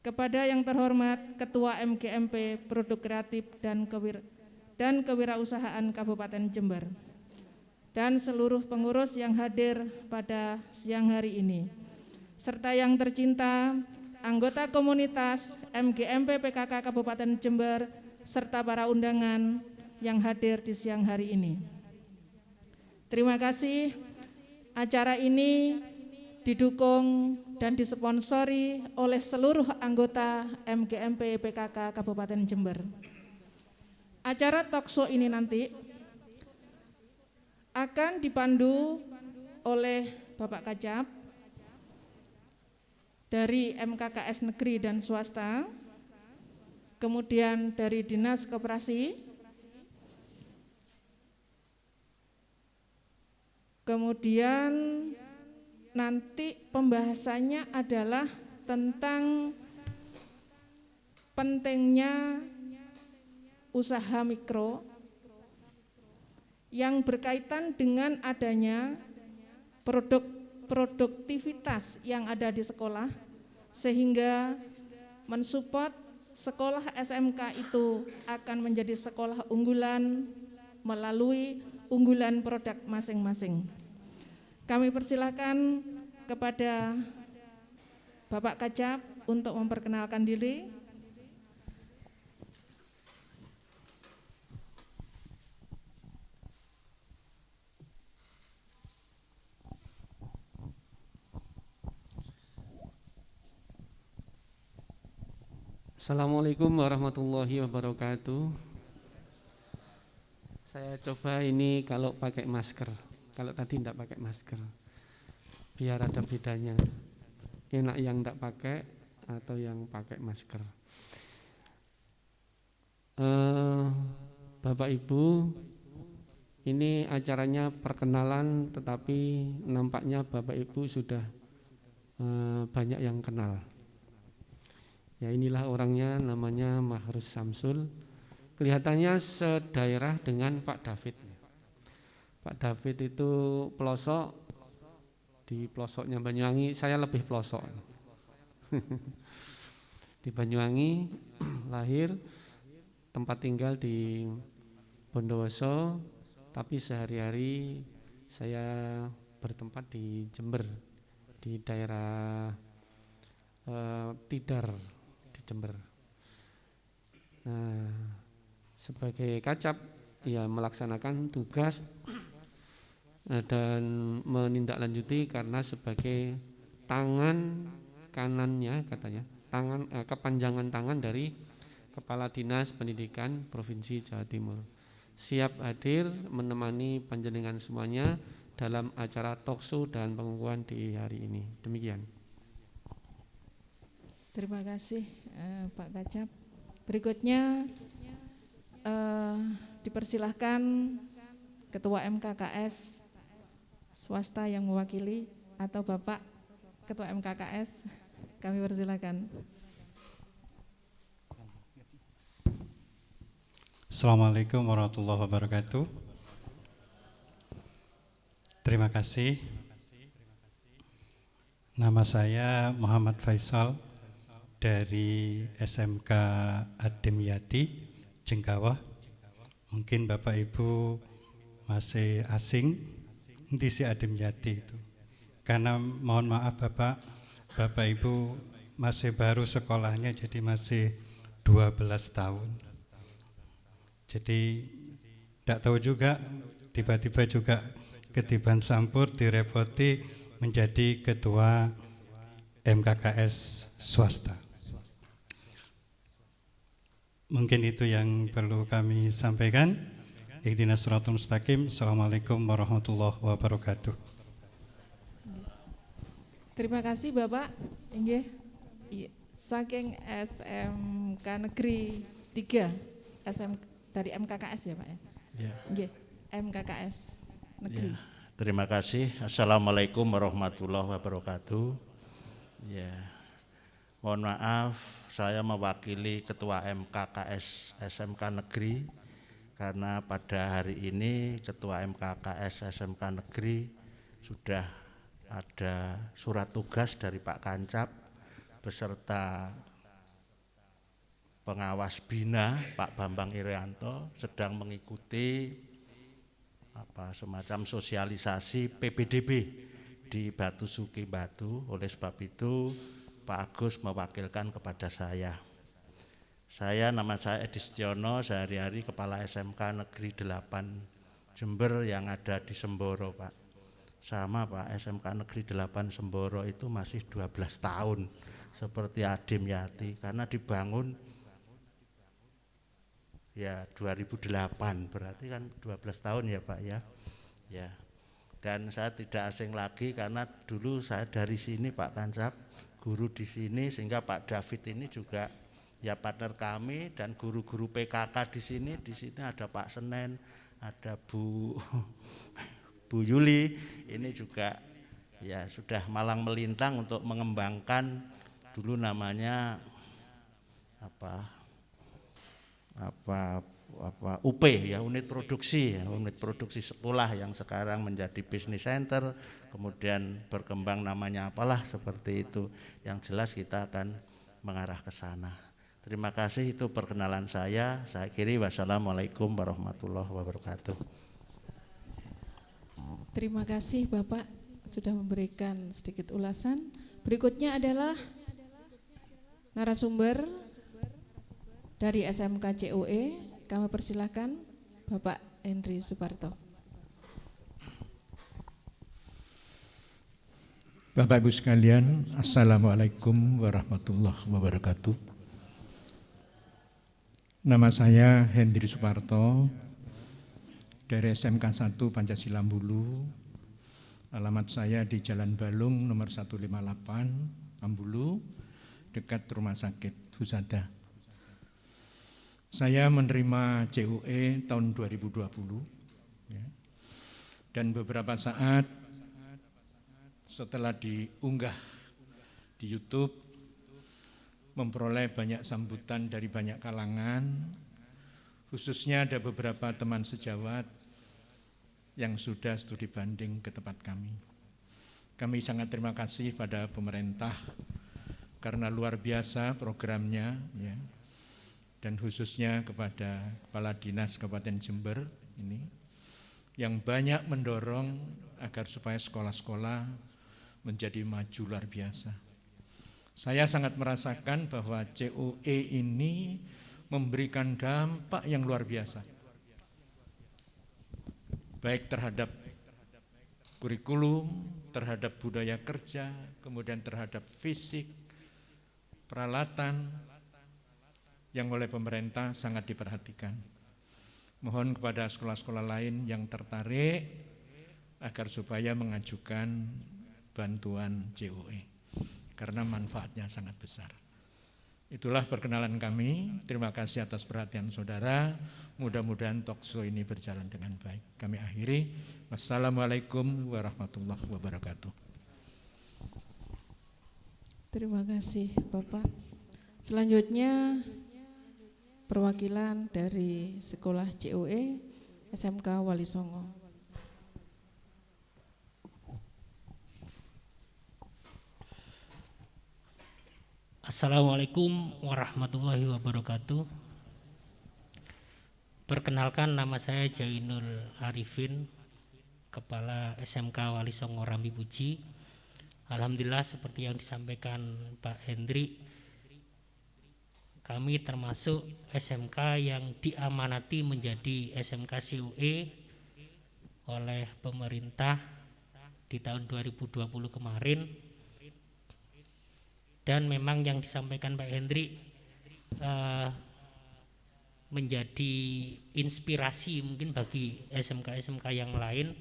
kepada yang terhormat Ketua MGMP Produk Kreatif dan Kewirausahaan Kabupaten Jember, dan seluruh pengurus yang hadir pada siang hari ini, serta yang tercinta anggota komunitas MGMP PKK Kabupaten Jember, serta para undangan yang hadir di siang hari ini. Terima kasih. Acara ini didukung dan disponsori oleh seluruh anggota MGMP PKK Kabupaten Jember. Acara talkshow ini nanti akan dipandu oleh Bapak Kacap dari MKKS Negeri dan Swasta, kemudian dari Dinas Koperasi, kemudian nanti pembahasannya adalah tentang pentingnya usaha mikro yang berkaitan dengan adanya produktivitas yang ada di sekolah, sehingga mensupport sekolah SMK itu akan menjadi sekolah unggulan melalui unggulan produk masing-masing. Kami persilakan kepada Bapak Kacap untuk memperkenalkan diri. Assalamualaikum warahmatullahi wabarakatuh. Saya coba ini kalau pakai masker. Kalau tadi tidak pakai masker, biar ada bedanya. Enak yang tidak pakai atau yang pakai masker. Bapak Ibu, ini acaranya perkenalan, tetapi nampaknya Bapak Ibu sudah banyak yang kenal. Ya, inilah orangnya, namanya Mahrus Samsul. Kelihatannya sedaerah dengan Pak David. Pak David itu pelosok, di pelosoknya Banyuwangi, saya lebih pelosok. Di Banyuwangi lahir, tempat tinggal di Bondowoso, tapi sehari-hari saya bertempat di Jember, di daerah Tidar di Jember. Nah, sebagai Kacap, ya melaksanakan tugas dan menindaklanjuti karena sebagai tangan kanannya, katanya kepanjangan tangan dari Kepala Dinas Pendidikan Provinsi Jawa Timur. Siap hadir menemani panjenengan semuanya dalam acara talkshow dan pengukuhan di hari ini. Demikian. Terima kasih Pak Kacap. Berikutnya dipersilahkan Ketua MKKS Swasta yang mewakili, atau Bapak Ketua MKKS, kami persilakan. Assalamualaikum warahmatullahi wabarakatuh. Terima kasih. Nama saya Muhammad Faisal dari SMK Ademyati, Jenggawah. Mungkin Bapak Ibu masih asing di si Ademyati itu. Karena mohon maaf Bapak Ibu masih baru sekolahnya, jadi masih 12 tahun. Jadi tidak tahu juga, tiba-tiba juga ketiban sampur direpoti menjadi ketua MKKS swasta. Mungkin itu yang perlu kami sampaikan. Ihdinas siratal mustaqim. Assalamualaikum warahmatullahi wabarakatuh. Terima kasih Bapak. Inggih, saking SMK Negeri 3, dari MKKS ya Pak ya? Ya. Inggih, MKKS Negeri. Ya. Terima kasih. Assalamualaikum warahmatullahi wabarakatuh. Ya. Mohon maaf, saya mewakili Ketua MKKS SMK Negeri karena pada hari ini Ketua MKKS SMK Negeri sudah ada surat tugas dari Pak Kancap beserta pengawas bina Pak Bambang Irianto sedang mengikuti semacam sosialisasi PPDB di Batu Suki Batu. Oleh sebab itu Pak Agus mewakilkan kepada saya. Nama saya Edi Setiono, sehari-hari Kepala SMK Negeri 8 Jember yang ada di Semboro, Pak. Sama Pak, SMK Negeri 8 Semboro itu masih 12 tahun seperti Adim Yati karena dibangun ya 2008, berarti kan 12 tahun ya Pak ya. Ya. Dan saya tidak asing lagi karena dulu saya dari sini Pak Kancap, guru di sini, sehingga Pak David ini juga ya partner kami, dan guru-guru PKK di sini ada Pak Senen, ada Bu Yuli, ini juga ya sudah malang melintang untuk mengembangkan dulu namanya UP ya, unit produksi sekolah yang sekarang menjadi business center, kemudian berkembang namanya apalah seperti itu. Yang jelas kita akan mengarah ke sana. Terima kasih, itu perkenalan saya. Saya akhiri, wassalamualaikum warahmatullahi wabarakatuh. Terima kasih Bapak sudah memberikan sedikit ulasan. Berikutnya adalah narasumber dari SMK CUE. Kami persilahkan Bapak Hendri Suparto. Bapak Ibu sekalian, Assalamualaikum warahmatullahi wabarakatuh. Nama saya Hendri Suparto dari SMK 1 Pancasila Ambulu. Alamat saya di Jalan Balung nomor 158 Ambulu, dekat Rumah Sakit Husada. Saya menerima CUE tahun 2020 ya. Dan beberapa saat setelah diunggah di YouTube memperoleh banyak sambutan dari banyak kalangan, khususnya ada beberapa teman sejawat yang sudah studi banding ke tempat kami. Kami sangat terima kasih pada pemerintah karena luar biasa programnya ya. Dan khususnya kepada Kepala Dinas Kabupaten Jember ini yang banyak mendorong agar supaya sekolah-sekolah menjadi maju luar biasa. Saya sangat merasakan bahwa CUE ini memberikan dampak yang luar biasa, baik terhadap kurikulum, terhadap budaya kerja, kemudian terhadap fisik, peralatan, yang oleh pemerintah sangat diperhatikan. Mohon kepada sekolah-sekolah lain yang tertarik agar supaya mengajukan bantuan CUE karena manfaatnya sangat besar. Itulah perkenalan kami. Terima kasih atas perhatian saudara. Mudah-mudahan talkshow ini berjalan dengan baik. Kami akhiri. Wassalamualaikum warahmatullahi wabarakatuh. Terima kasih Bapak. Selanjutnya perwakilan dari sekolah CUE SMK Wali Songo. Assalamualaikum warahmatullahi wabarakatuh. Perkenalkan, nama saya Jainul Arifin, Kepala SMK Wali Songo Rambi Puji. Alhamdulillah seperti yang disampaikan Pak Hendri, kami termasuk SMK yang diamanati menjadi SMK CUE oleh pemerintah di tahun 2020 kemarin. Dan memang yang disampaikan Pak Hendri menjadi inspirasi mungkin bagi SMK-SMK yang lain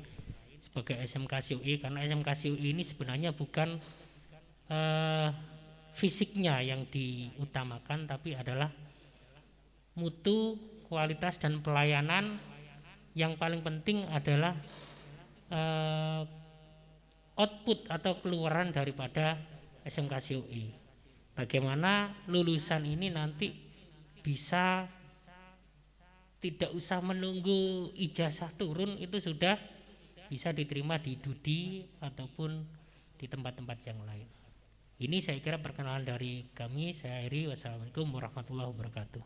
sebagai SMK CUE, karena SMK CUE ini sebenarnya bukan fisiknya yang diutamakan, tapi adalah mutu, kualitas, dan pelayanan. Yang paling penting adalah output atau keluaran daripada SMK CUE. Bagaimana lulusan ini nanti bisa tidak usah menunggu ijazah turun, itu sudah bisa diterima di Dudi ataupun di tempat-tempat yang lain. Ini saya kira perkenalan dari kami. Saya akhiri. Wassalamualaikum warahmatullahi wabarakatuh.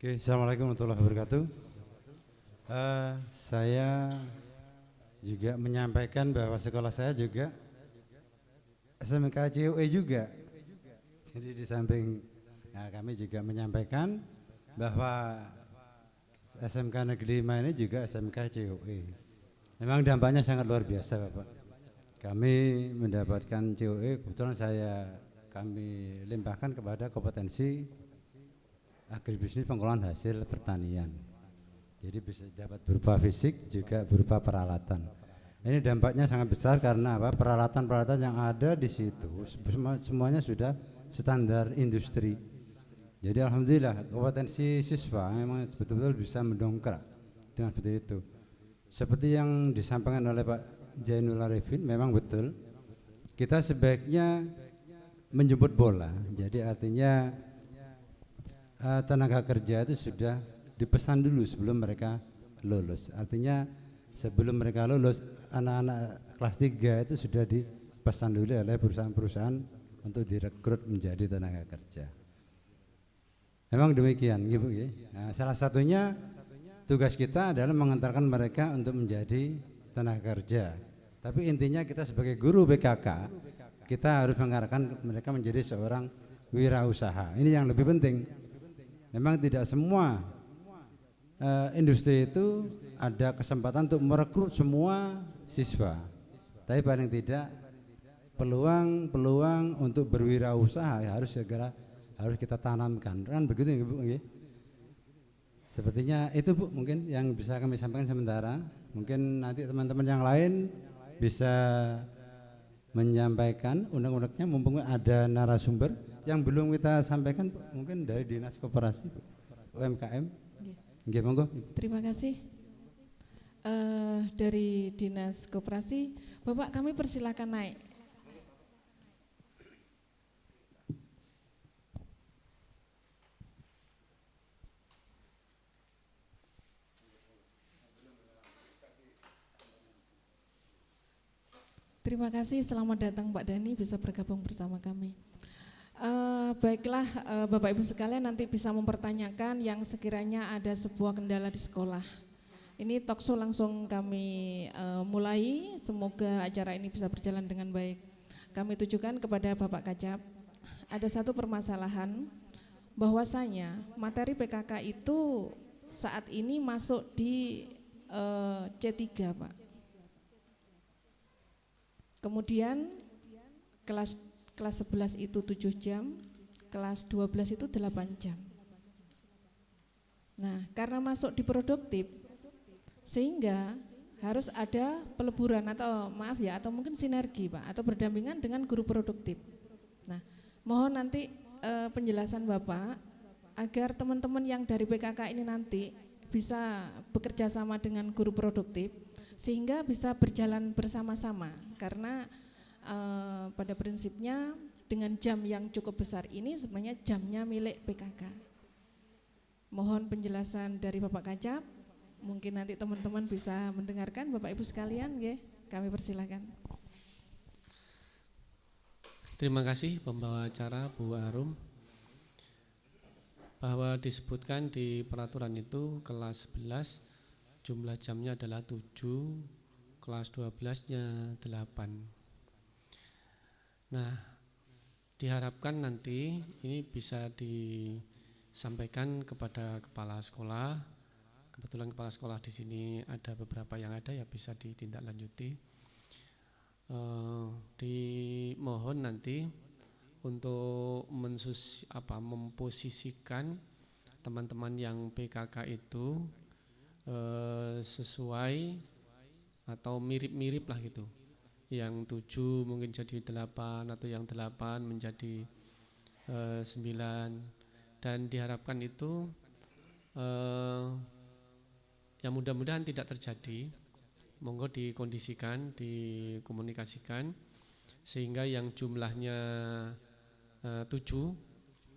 Oke, assalamualaikum warahmatullahi wabarakatuh. Saya juga menyampaikan bahwa sekolah saya juga SMK CUE juga. Jadi di samping kami juga menyampaikan bahwa SMK Negeri 5 ini juga SMK CUE. Memang dampaknya sangat luar biasa, Bapak. Kami mendapatkan CUE, kebetulan kami limpahkan kepada kompetensi agribisnis pengolahan hasil pertanian. Jadi bisa dapat berupa fisik juga berupa peralatan. Ini dampaknya sangat besar karena apa? Peralatan-peralatan yang ada di situ semuanya sudah standar industri. Jadi alhamdulillah kompetensi siswa memang betul-betul bisa mendongkrak dengan seperti itu. Seperti yang disampaikan oleh Pak Jainul Arifin, memang betul kita sebaiknya menjemput bola. Jadi artinya tenaga kerja itu sudah dipesan dulu sebelum mereka lulus. Artinya sebelum mereka lulus, anak-anak kelas 3 itu sudah dipesan dulu oleh perusahaan-perusahaan untuk direkrut menjadi tenaga kerja. Memang demikian, gitu ya. Nah, salah satunya tugas kita adalah mengantarkan mereka untuk menjadi tenaga kerja. Tapi intinya kita sebagai guru BKK, kita harus mengarahkan mereka menjadi seorang wirausaha. Ini yang lebih penting. Memang tidak semua industri itu ada kesempatan untuk merekrut semua siswa, tapi paling tidak peluang untuk berwirausaha harus kita tanamkan, kan begitu ya Bu? Sepertinya itu Bu mungkin yang bisa kami sampaikan sementara. Mungkin nanti teman-teman yang lain bisa menyampaikan undang-undangnya, mumpung ada narasumber yang belum kita sampaikan mungkin dari Dinas Koperasi UMKM. Nggih, monggo. Terima kasih. Dari Dinas Koperasi, Bapak kami persilakan naik. Terima kasih, selamat datang Pak Dhani bisa bergabung bersama kami. Baiklah Bapak Ibu sekalian, nanti bisa mempertanyakan yang sekiranya ada sebuah kendala di sekolah. Ini talkshow langsung kami mulai, semoga acara ini bisa berjalan dengan baik. Kami tujukan kepada Bapak Kajab, ada satu permasalahan bahwasanya materi PKK itu saat ini masuk di C3 Pak. Kemudian kelas 11 itu 7 jam, kelas 12 itu 8 jam. Nah, karena masuk di produktif, sehingga harus ada peleburan atau atau mungkin sinergi Pak, atau berdampingan dengan guru produktif. Nah, mohon nanti penjelasan Bapak agar teman-teman yang dari PKK ini nanti bisa bekerja sama dengan guru produktif, sehingga bisa berjalan bersama-sama, karena pada prinsipnya dengan jam yang cukup besar ini sebenarnya jamnya milik PKK. Mohon penjelasan dari Bapak Kajab, mungkin nanti teman-teman bisa mendengarkan. Bapak Ibu sekalian, kami persilakan. Terima kasih pembawa acara Bu Arum. Bahwa disebutkan di peraturan itu kelas 11 jumlah jamnya adalah 7, kelas 12-nya 8. Nah, diharapkan nanti ini bisa disampaikan kepada kepala sekolah. Kebetulan kepala sekolah di sini ada beberapa yang ada, ya bisa ditindaklanjuti. Dimohon nanti untuk memposisikan teman-teman yang PKK itu sesuai atau mirip-mirip lah gitu. Yang 7 mungkin jadi 8, atau yang 8 menjadi 9, dan diharapkan itu yang mudah-mudahan tidak terjadi. Monggo dikondisikan, dikomunikasikan sehingga yang jumlahnya 7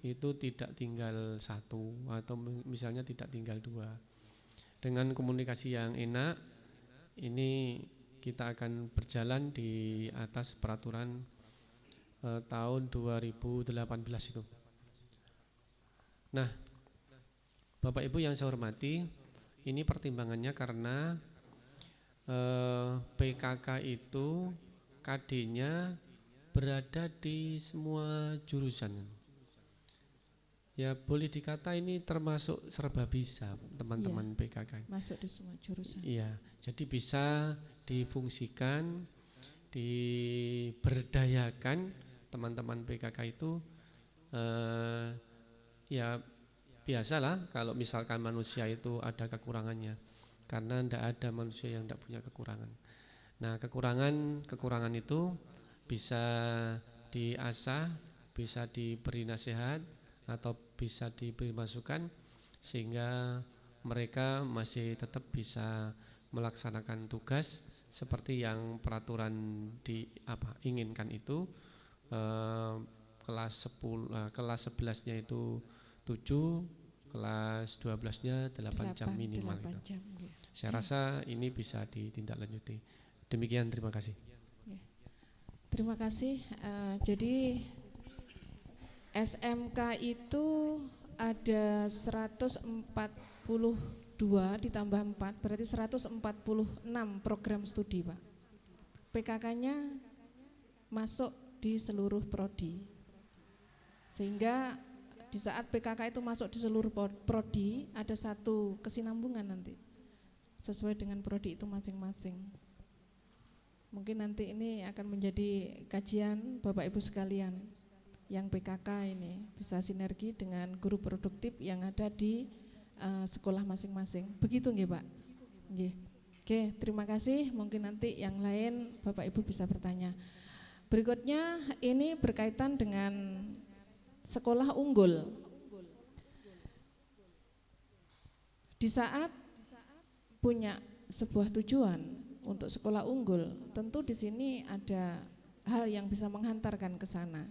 itu tidak tinggal 1, atau misalnya tidak tinggal 2. Dengan komunikasi yang enak ini kita akan berjalan di atas peraturan tahun 2018 itu. Nah, Bapak Ibu yang saya hormati, ini pertimbangannya karena PKK itu KD-nya berada di semua jurusan. Ya boleh dikata ini termasuk serba bisa teman-teman PKK. Masuk di semua jurusan. Iya, jadi bisa difungsikan, diberdayakan teman-teman PKK itu. Ya biasalah kalau misalkan manusia itu ada kekurangannya, karena tidak ada manusia yang tidak punya kekurangan. Nah kekurangan itu bisa diasah, bisa diberi nasihat, atau bisa diberi masukan sehingga mereka masih tetap bisa melaksanakan tugas seperti yang peraturan inginkan itu. Kelas 11-nya itu 7, kelas 12-nya 8 jam minimal 8 itu. jam, ya. Saya rasa ini bisa ditindaklanjuti. Demikian, terima kasih. Terima kasih. Jadi SMK itu ada 142 ditambah 4, berarti 146 program studi, Pak. PKK-nya masuk di seluruh prodi. Sehingga di saat PKK itu masuk di seluruh prodi, ada satu kesinambungan nanti sesuai dengan prodi itu masing-masing. Mungkin nanti ini akan menjadi kajian Bapak Ibu sekalian yang PKK ini bisa sinergi dengan guru produktif yang ada di sekolah masing-masing. Begitu nggih, Pak? Nggih. Oke, terima kasih. Mungkin nanti yang lain Bapak Ibu bisa bertanya. Berikutnya ini berkaitan dengan sekolah unggul. Di saat punya sebuah tujuan untuk sekolah unggul, tentu di sini ada hal yang bisa menghantarkan ke sana.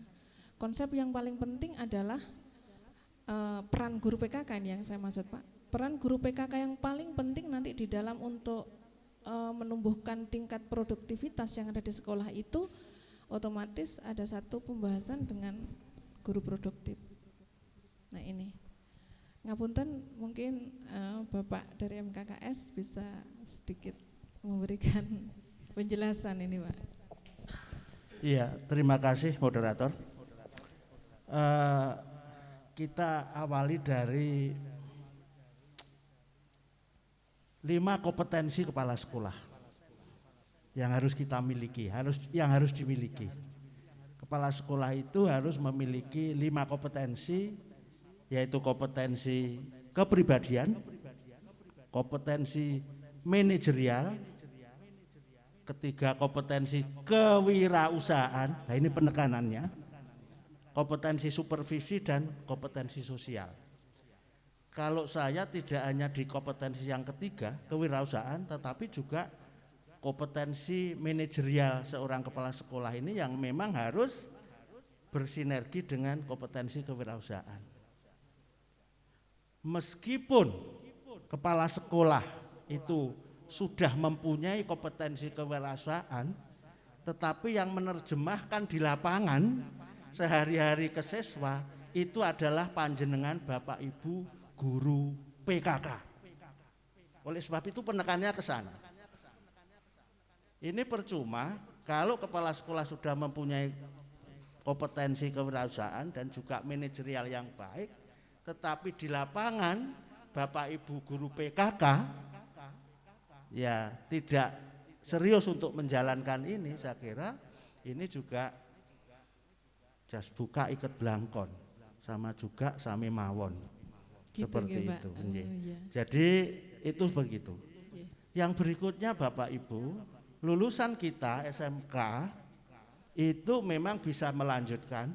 Konsep yang paling penting adalah peran guru PKK ini yang saya maksud, Pak. Peran guru PKK yang paling penting nanti di dalam untuk menumbuhkan tingkat produktivitas yang ada di sekolah itu, otomatis ada satu pembahasan dengan guru produktif. Nah ini, ngapunten mungkin Bapak dari MKKS bisa sedikit memberikan penjelasan ini, Pak. Iya, terima kasih moderator. Kita awali dari 5 kompetensi kepala sekolah yang harus kita miliki, yang harus dimiliki. Kepala sekolah itu harus memiliki 5 kompetensi, yaitu kompetensi kepribadian, kompetensi manajerial, ketiga kompetensi kewirausahaan, nah ini penekanannya, kompetensi supervisi dan kompetensi sosial. Kalau saya tidak hanya di kompetensi yang ketiga, kewirausahaan, tetapi juga kompetensi manajerial seorang kepala sekolah ini yang memang harus bersinergi dengan kompetensi kewirausahaan. Meskipun kepala sekolah itu sudah mempunyai kompetensi kewirausahaan, tetapi yang menerjemahkan di lapangan sehari-hari ke siswa itu adalah panjenengan Bapak Ibu guru PKK. Oleh sebab itu penekanannya ke sana. Ini percuma kalau kepala sekolah sudah mempunyai kompetensi kewirausahaan dan juga manajerial yang baik, tetapi di lapangan Bapak Ibu guru PKK ya tidak serius untuk menjalankan ini, saya kira ini juga jas buka ikat belangkon, sama juga sami mawon, gitu, seperti itu. Iya. Jadi itu begitu. Yang berikutnya Bapak Ibu, lulusan kita SMK itu memang bisa melanjutkan,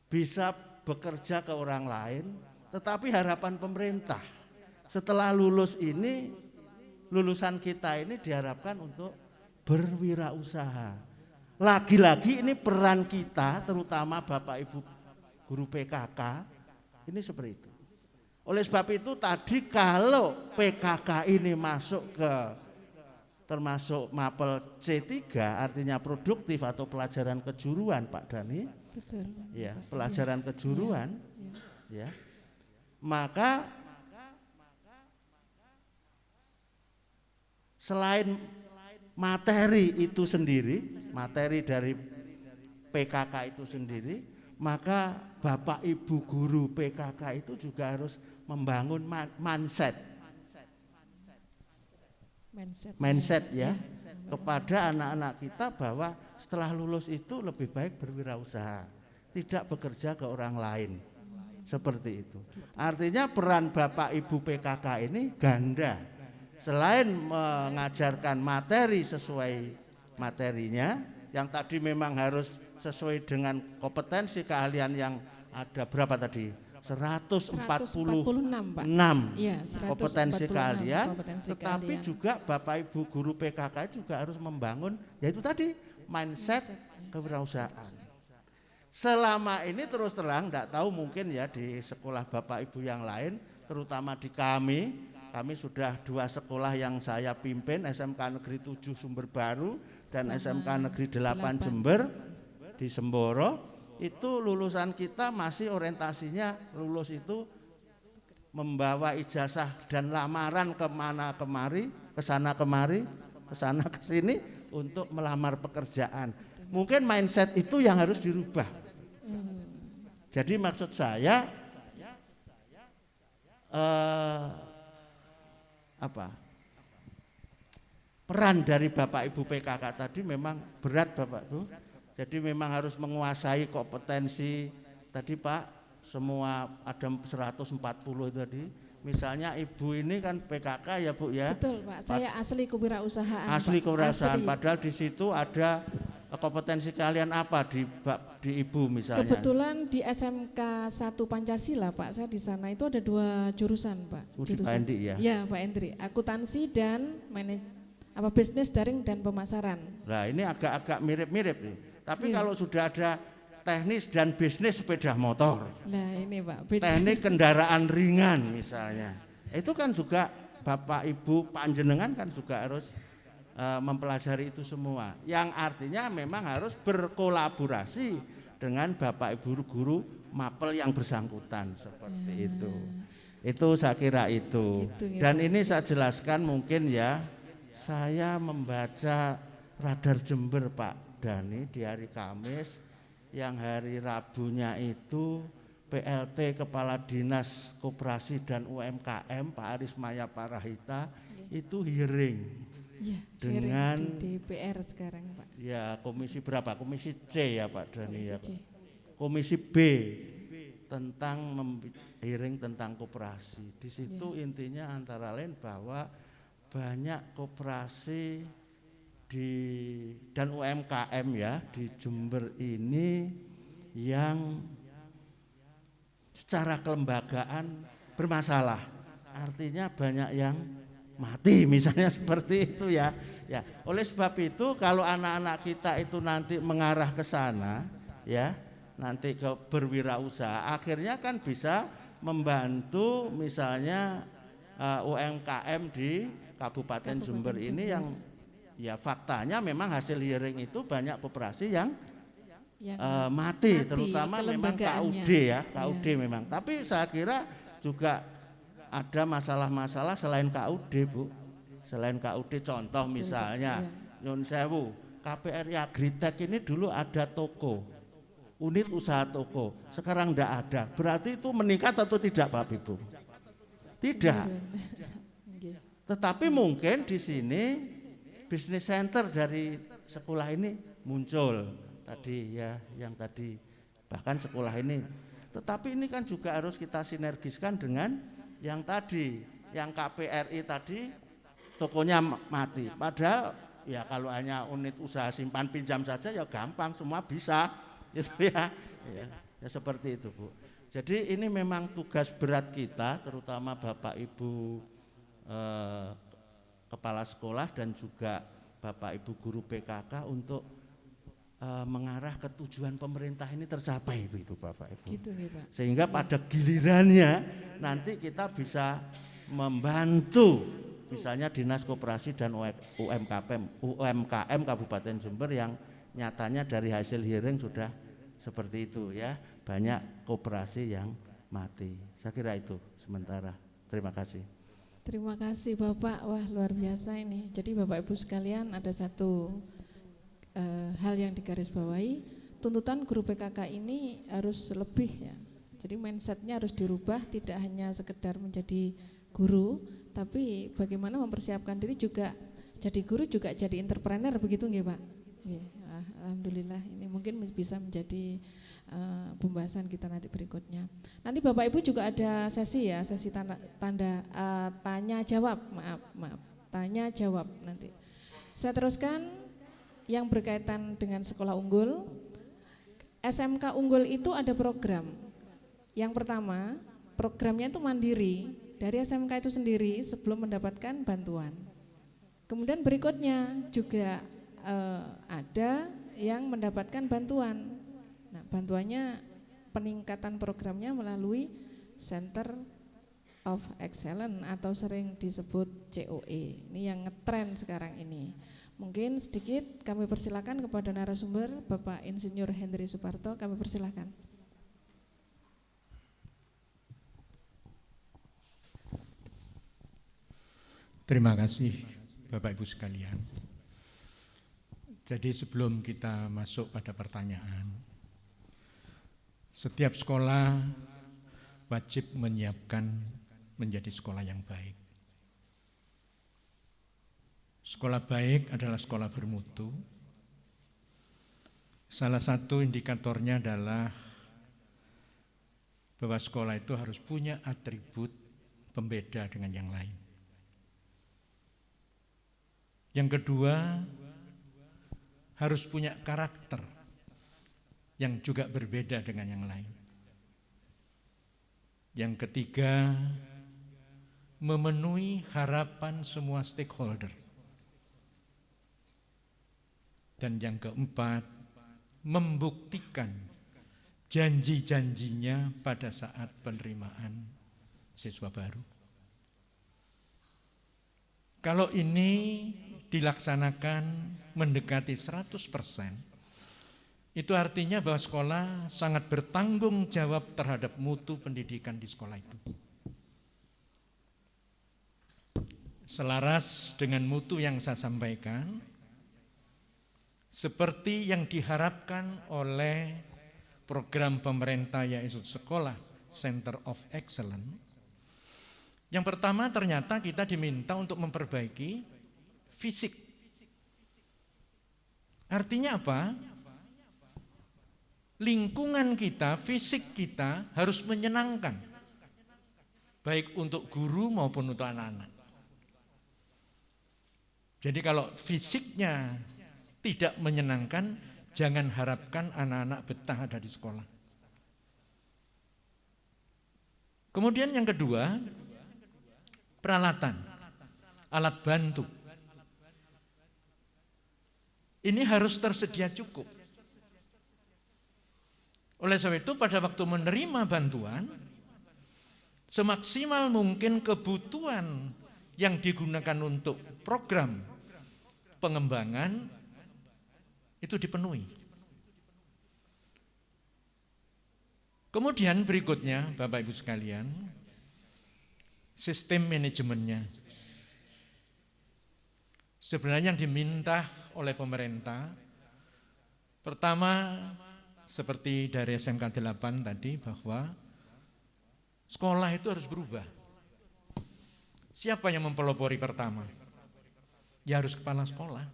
bisa bekerja ke orang lain, tetapi harapan pemerintah setelah lulus ini, lulusan kita ini diharapkan untuk berwirausaha. Lagi-lagi ini peran kita, terutama Bapak Ibu guru PKK, ini seperti itu. Oleh sebab itu tadi kalau PKK ini masuk ke termasuk mapel C3 artinya produktif atau pelajaran kejuruan Pak Dhani. Betul. Ya, Pak. pelajaran Iya. kejuruan. Iya. Ya. Maka selain materi itu sendiri, materi dari PKK itu sendiri, maka Bapak Ibu guru PKK itu juga harus membangun mindset ya, kepada anak-anak kita bahwa setelah lulus itu lebih baik berwirausaha, tidak bekerja ke orang lain. Seperti itu. Artinya peran Bapak Ibu PKK ini ganda. Selain mengajarkan materi sesuai materinya, yang tadi memang harus sesuai dengan kompetensi keahlian yang ada berapa tadi? 146 Pak. Ya, kompetensi keahlian, kompetensi tetapi keahlian. juga Bapak Ibu guru PKK juga harus membangun yaitu tadi mindset kewirausahaan. Selama ini terus terang tidak tahu mungkin ya di sekolah Bapak Ibu yang lain, terutama di kami sudah 2 sekolah yang saya pimpin, SMK Negeri 7 Sumber Baru dan SMK Negeri 8 Jember di Semboro. Itu lulusan kita masih orientasinya lulus itu membawa ijazah dan lamaran kemana kemari, kesana kemari, kesana kesini untuk melamar pekerjaan. Mungkin mindset itu yang harus dirubah. Jadi maksud saya peran dari Bapak Ibu PKK tadi memang berat Bapak Ibu. Jadi memang harus menguasai kompetensi tadi Pak, semua ada 140 tadi. Misalnya Ibu ini kan PKK ya Bu ya. Betul Pak, saya asli kewirausahaan. Asli kewirausahaan, asli. padahal di situ ada kompetensi kalian apa di Ibu misalnya? Kebetulan di SMK 1 Pancasila Pak, saya di sana itu ada 2 jurusan Pak. Di Pak Endi ya? Ya Pak Endri, akuntansi dan bisnis daring dan pemasaran. Nah ini agak-agak mirip-mirip nih. Tapi kalau sudah ada teknis dan bisnis sepeda motor, nah ini Pak, beda. teknik kendaraan ringan misalnya, itu kan juga Bapak Ibu panjenengan kan juga harus mempelajari itu semua. Yang artinya memang harus berkolaborasi dengan Bapak Ibu guru mapel yang bersangkutan seperti itu. Itu saya kira itu. Gitu, dan ini saya jelaskan mungkin ya, saya membaca Radar Jember Pak Dhani di hari Kamis, yang hari Rabunya itu PLT Kepala Dinas Koperasi dan UMKM Pak Aris Maya Parahita itu hearing ya, dengan di DPR sekarang Pak. Ya komisi berapa? Komisi C ya Pak Dhani ya. C. Komisi B tentang hearing tentang koperasi. Di situ intinya antara lain bahwa banyak koperasi dan UMKM ya di Jember ini yang secara kelembagaan bermasalah. Artinya banyak yang mati misalnya seperti itu ya. Ya, oleh sebab itu kalau anak-anak kita itu nanti mengarah ke sana ya, nanti ke berwirausaha, akhirnya kan bisa membantu misalnya UMKM di Kabupaten Jember ini yang ya faktanya memang hasil hearing itu banyak koperasi yang mati, terutama memang KUD ya, KUD memang. Tapi saya kira juga ada masalah-masalah selain KUD Bu. Selain KUD contoh misalnya Nyun Sewu, KPRI Agritek ini dulu ada toko, unit usaha toko, sekarang enggak ada. Berarti itu meningkat atau tidak Pak Ibu? Tidak. Tetapi mungkin di sini bisnis center dari sekolah ini muncul tadi ya, yang tadi bahkan sekolah ini. Tetapi ini kan juga harus kita sinergiskan dengan yang tadi, yang KPRI tadi tokonya mati. Padahal ya kalau hanya unit usaha simpan pinjam saja ya gampang, semua bisa gitu ya. Ya seperti itu Bu. Jadi ini memang tugas berat kita, terutama Bapak Ibu kepala sekolah dan juga Bapak Ibu guru PKK untuk mengarah ke tujuan pemerintah ini tercapai begitu Bapak Ibu. Gitu, Pak. Sehingga pada gilirannya nanti kita bisa membantu misalnya Dinas Koperasi dan UMKM Kabupaten Jember yang nyatanya dari hasil hearing sudah seperti itu ya, banyak koperasi yang mati. Saya kira itu sementara. Terima kasih. Terima kasih Bapak, wah luar biasa ini. Jadi Bapak Ibu sekalian, ada satu hal yang digarisbawahi, tuntutan guru PKK ini harus lebih ya. Jadi mindsetnya harus dirubah, tidak hanya sekedar menjadi guru, tapi bagaimana mempersiapkan diri juga jadi guru, juga jadi entrepreneur, begitu nggih Pak? Nggih, alhamdulillah ini mungkin bisa menjadi pembahasan kita nanti berikutnya. Nanti Bapak Ibu juga ada sesi ya, sesi tanya jawab, tanya jawab nanti. Saya teruskan yang berkaitan dengan sekolah unggul. SMK unggul itu ada program. Yang pertama, programnya itu mandiri dari SMK itu sendiri sebelum mendapatkan bantuan. Kemudian berikutnya juga ada yang mendapatkan bantuan. Nah, bantuannya peningkatan programnya melalui Center of Excellence atau sering disebut COE. Ini yang ngetren sekarang ini. Mungkin sedikit kami persilakan kepada narasumber Bapak Insinyur Henry Suparto, kami persilakan. Terima kasih Bapak Ibu sekalian. Jadi sebelum kita masuk pada pertanyaan, setiap sekolah wajib menyiapkan menjadi sekolah yang baik. Sekolah baik adalah sekolah bermutu. Salah satu indikatornya adalah bahwa sekolah itu harus punya atribut pembeda dengan yang lain. Yang kedua, harus punya karakter yang juga berbeda dengan yang lain. Yang ketiga, memenuhi harapan semua stakeholder. Dan yang keempat, membuktikan janji-janjinya pada saat penerimaan siswa baru. Kalau ini dilaksanakan mendekati 100%, itu artinya bahwa sekolah sangat bertanggung jawab terhadap mutu pendidikan di sekolah itu. Selaras dengan mutu yang saya sampaikan, seperti yang diharapkan oleh program pemerintah yaitu Sekolah Center of Excellence. Yang pertama, ternyata kita diminta untuk memperbaiki fisik. Artinya apa? Lingkungan kita, fisik kita harus menyenangkan, baik untuk guru maupun untuk anak-anak. Jadi kalau fisiknya tidak menyenangkan, jangan harapkan anak-anak betah ada di sekolah. Kemudian yang kedua, peralatan, alat bantu. Ini harus tersedia cukup. Oleh sebab itu pada waktu menerima bantuan, semaksimal mungkin kebutuhan yang digunakan untuk program pengembangan itu dipenuhi. Kemudian berikutnya Bapak Ibu sekalian, sistem manajemennya. Sebenarnya yang diminta oleh pemerintah, pertama seperti dari SMK 8 tadi, bahwa sekolah itu harus berubah. Siapa yang mempelopori pertama? Ya harus kepala sekolah,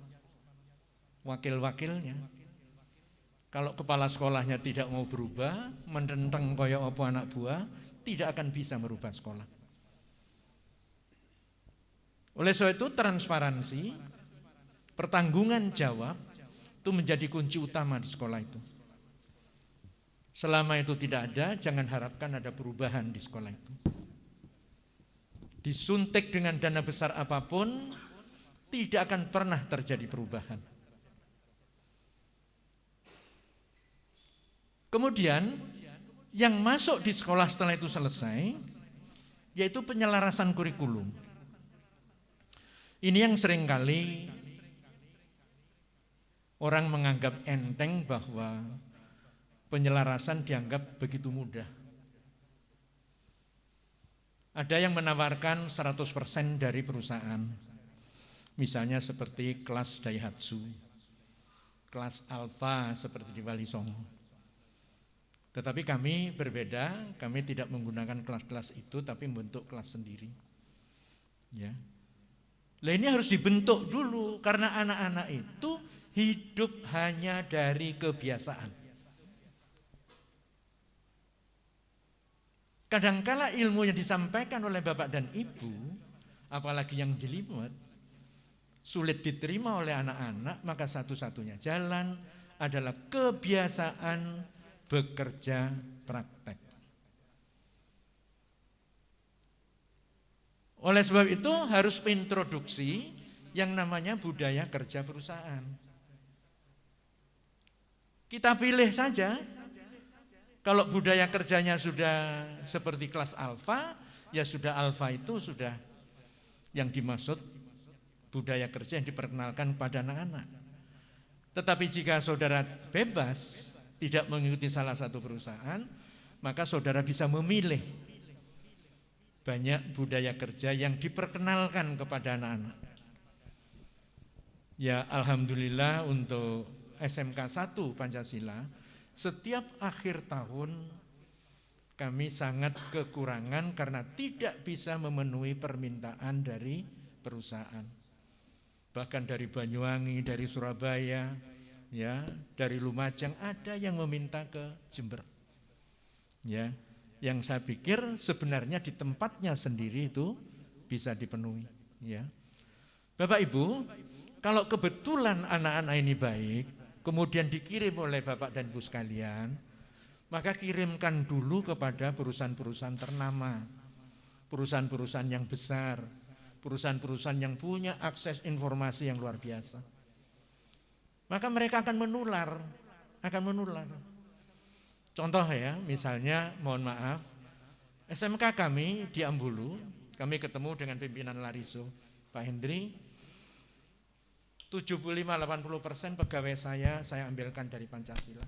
wakil-wakilnya. Kalau kepala sekolahnya tidak mau berubah, mendenteng koyo opo anak buah, tidak akan bisa merubah sekolah. Oleh sebab itu transparansi, pertanggungan jawab itu menjadi kunci utama di sekolah itu. Selama itu tidak ada, jangan harapkan ada perubahan di sekolah itu. Disuntik dengan dana besar apapun, tidak akan pernah terjadi perubahan. Kemudian, yang masuk di sekolah setelah itu selesai, yaitu penyelarasan kurikulum. Ini yang seringkali orang menganggap enteng bahwa penyelarasan dianggap begitu mudah. Ada yang menawarkan 100% dari perusahaan, misalnya seperti kelas Daihatsu, kelas Alfa seperti di Wali Songo. Tetapi kami berbeda, kami tidak menggunakan kelas-kelas itu, tapi membentuk kelas sendiri. Ya. Lah ini harus dibentuk dulu, karena anak-anak itu hidup hanya dari kebiasaan. Kadangkala ilmu yang disampaikan oleh Bapak dan Ibu, apalagi yang jelimet, sulit diterima oleh anak-anak, maka satu-satunya jalan adalah kebiasaan bekerja praktek. Oleh sebab itu harus introduksi yang namanya budaya kerja perusahaan. Kita pilih saja. Kalau budaya kerjanya sudah seperti kelas alfa, ya sudah alfa itu sudah yang dimaksud budaya kerja yang diperkenalkan pada anak-anak. Tetapi jika saudara bebas, tidak mengikuti salah satu perusahaan, maka saudara bisa memilih banyak budaya kerja yang diperkenalkan kepada anak-anak. Ya alhamdulillah untuk SMK 1 Pancasila, setiap akhir tahun kami sangat kekurangan karena tidak bisa memenuhi permintaan dari perusahaan. Bahkan dari Banyuwangi, dari Surabaya, ya, dari Lumajang ada yang meminta ke Jember. Ya, yang saya pikir sebenarnya di tempatnya sendiri itu bisa dipenuhi, ya. Bapak Ibu, kalau kebetulan anak-anak ini baik, kemudian dikirim oleh Bapak dan Ibu sekalian, maka kirimkan dulu kepada perusahaan-perusahaan ternama, perusahaan-perusahaan yang besar, perusahaan-perusahaan yang punya akses informasi yang luar biasa. Maka mereka akan menular. Contoh ya, misalnya mohon maaf, SMK kami di Ambulu, kami ketemu dengan pimpinan Lariso, Pak Hendri, 75-80% pegawai saya ambilkan dari Pancasila.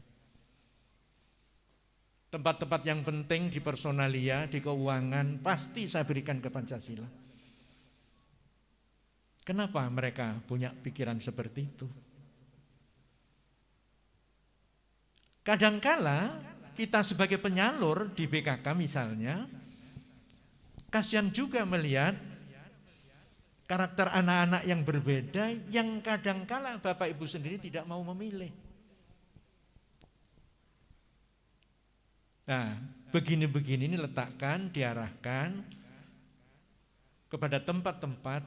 Tempat-tempat yang penting di personalia, di keuangan, pasti saya berikan ke Pancasila. Kenapa mereka punya pikiran seperti itu? Kadangkala kita sebagai penyalur di BKK misalnya, kasihan juga melihat karakter anak-anak yang berbeda yang kadangkala Bapak Ibu sendiri tidak mau memilih. Nah, begini-begini ini letakkan, diarahkan kepada tempat-tempat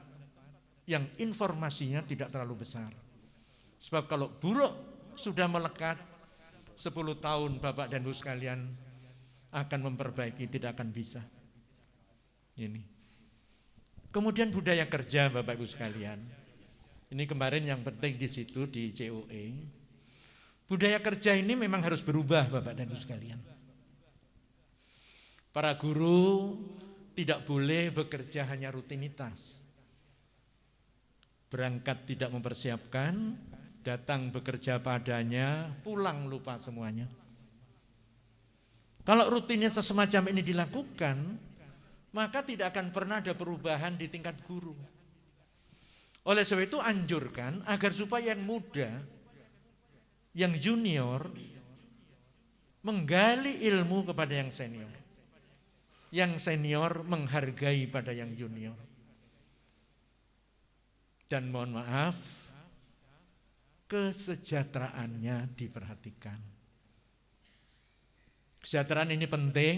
yang informasinya tidak terlalu besar. Sebab kalau buruk sudah melekat, 10 tahun Bapak dan Ibu sekalian akan memperbaiki, tidak akan bisa. Ini. Kemudian budaya kerja Bapak Ibu sekalian. Ini kemarin yang penting di situ di COE. Budaya kerja ini memang harus berubah Bapak dan Ibu sekalian. Para guru tidak boleh bekerja hanya rutinitas. Berangkat tidak mempersiapkan, datang bekerja padanya, pulang lupa semuanya. Kalau rutinitas semacam ini dilakukan, maka tidak akan pernah ada perubahan di tingkat guru. Oleh sebab itu anjurkan agar supaya yang muda, yang junior, menggali ilmu kepada yang senior. Yang senior menghargai pada yang junior. Dan mohon maaf, kesejahteraannya diperhatikan. Kesejahteraan ini penting.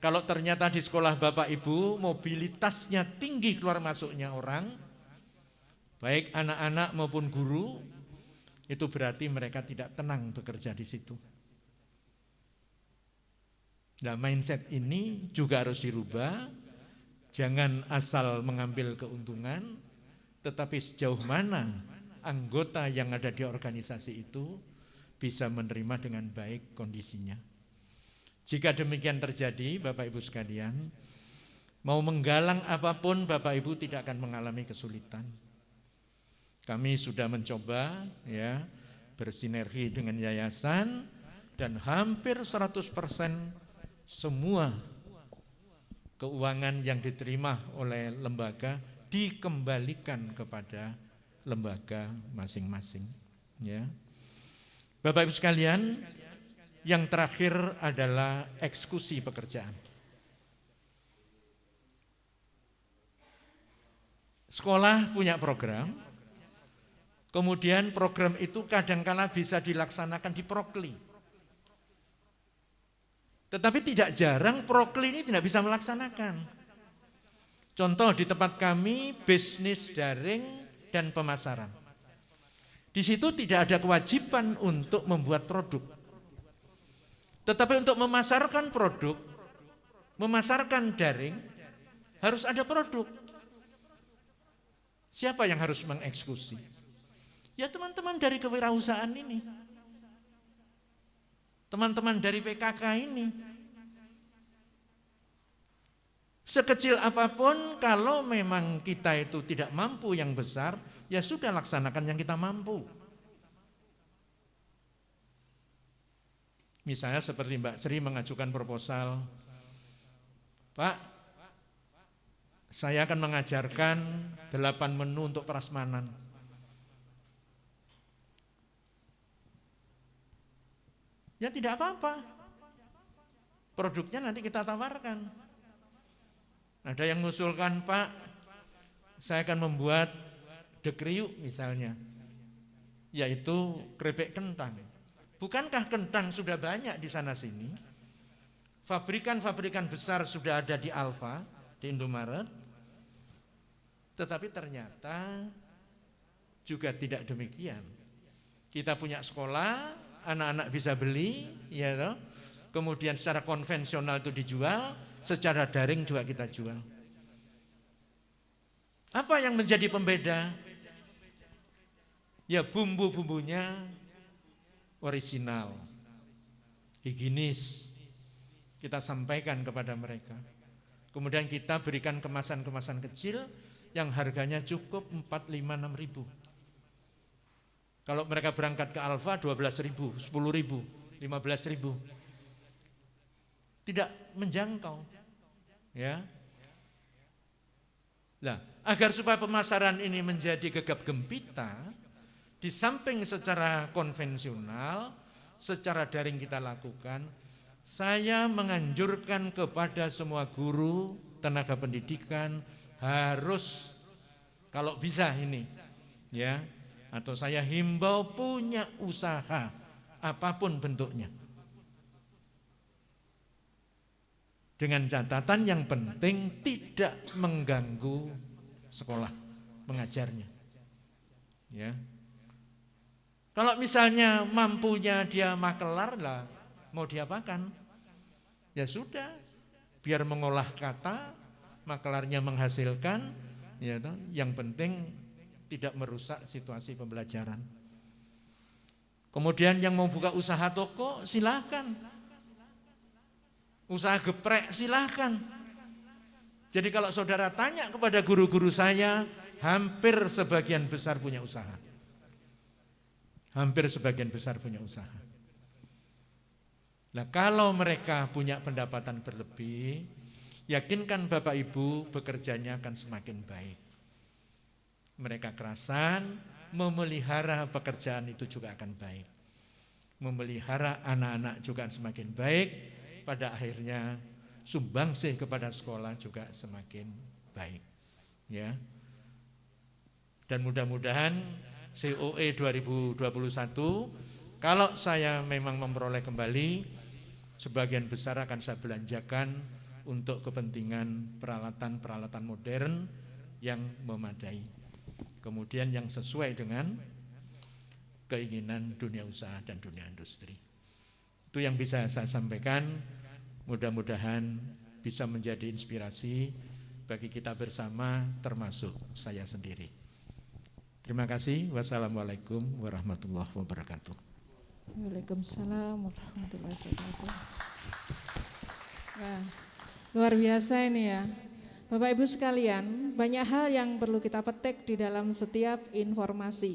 Kalau ternyata di sekolah Bapak Ibu mobilitasnya tinggi keluar masuknya orang, baik anak-anak maupun guru, itu berarti mereka tidak tenang bekerja di situ. Nah, mindset ini juga harus dirubah. Jangan asal mengambil keuntungan, tetapi sejauh mana anggota yang ada di organisasi itu bisa menerima dengan baik kondisinya. Jika demikian terjadi, Bapak Ibu sekalian, Mau menggalang apapun Bapak Ibu tidak akan mengalami kesulitan. Kami sudah mencoba ya bersinergi dengan yayasan dan hampir 100% semua keuangan yang diterima oleh lembaga dikembalikan kepada lembaga masing-masing ya. Bapak Ibu sekalian, yang terakhir adalah eksekusi pekerjaan. Sekolah punya program, kemudian program itu kadangkala bisa dilaksanakan di prokli. Tetapi tidak jarang prokli ini tidak bisa melaksanakan. Contoh di tempat kami bisnis daring dan pemasaran. Di situ tidak ada kewajiban untuk membuat produk. Tetapi untuk memasarkan produk, memasarkan daring, harus ada produk. Siapa yang harus mengeksekusi? Ya teman-teman dari kewirausahaan ini. Teman-teman dari PKK ini. Sekecil apapun kalau memang kita itu tidak mampu yang besar, ya sudah laksanakan yang kita mampu. Misalnya seperti Mbak Sri mengajukan proposal, Pak, saya akan mengajarkan 8 menu untuk prasmanan. Ya tidak apa-apa, produknya nanti kita tawarkan. Ada yang mengusulkan, Pak, saya akan membuat dekriuk misalnya, yaitu keripik kentang. Bukankah kentang sudah banyak di sana sini? Fabrikan-fabrikan besar sudah ada di Alfa, di Indomaret. Tetapi ternyata juga tidak demikian. Kita punya sekolah, anak-anak bisa beli, ya toh. Kemudian secara konvensional itu dijual, secara daring juga kita jual. Apa yang menjadi pembeda? Ya bumbu-bumbunya orisinal, higienis, kita sampaikan kepada mereka. Kemudian kita berikan kemasan-kemasan kecil yang harganya cukup 4, 5, 6 ribu. Kalau mereka berangkat ke Alfa 12 ribu, 10 ribu, 15 ribu. Tidak menjangkau. Ya. Nah, agar supaya pemasaran ini menjadi gegap gempita, di samping secara konvensional, secara daring kita lakukan, saya menganjurkan kepada semua guru, tenaga pendidikan harus kalau bisa ini, ya, atau saya himbau punya usaha apapun bentuknya. Dengan catatan yang penting tidak mengganggu sekolah mengajarnya. Ya. Kalau misalnya mampunya dia makelar lah, mau diapakan? Ya sudah, biar mengolah kata, makelarnya menghasilkan, ya toh, yang penting tidak merusak situasi pembelajaran. Kemudian yang mau buka usaha toko silakan. Usaha geprek silahkan. Jadi kalau saudara tanya kepada guru-guru saya, hampir sebagian besar punya usaha. Hampir sebagian besar punya usaha. Nah kalau mereka punya pendapatan berlebih, yakinkan Bapak Ibu bekerjanya akan semakin baik. Mereka kerasan, memelihara pekerjaan itu juga akan baik. Memelihara anak-anak juga semakin baik. Pada akhirnya sumbangsih kepada sekolah juga semakin baik, ya. Dan mudah-mudahan COE 2021 kalau saya memang memperoleh kembali, sebagian besar akan saya belanjakan untuk kepentingan peralatan-peralatan modern yang memadai. Kemudian yang sesuai dengan keinginan dunia usaha dan dunia industri. Itu yang bisa saya sampaikan, mudah-mudahan bisa menjadi inspirasi bagi kita bersama termasuk saya sendiri. Terima kasih. Wassalamualaikum warahmatullahi wabarakatuh. Waalaikumsalam warahmatullahi wabarakatuh. Wah, luar biasa ini ya. Bapak Ibu sekalian, banyak hal yang perlu kita petik di dalam setiap informasi.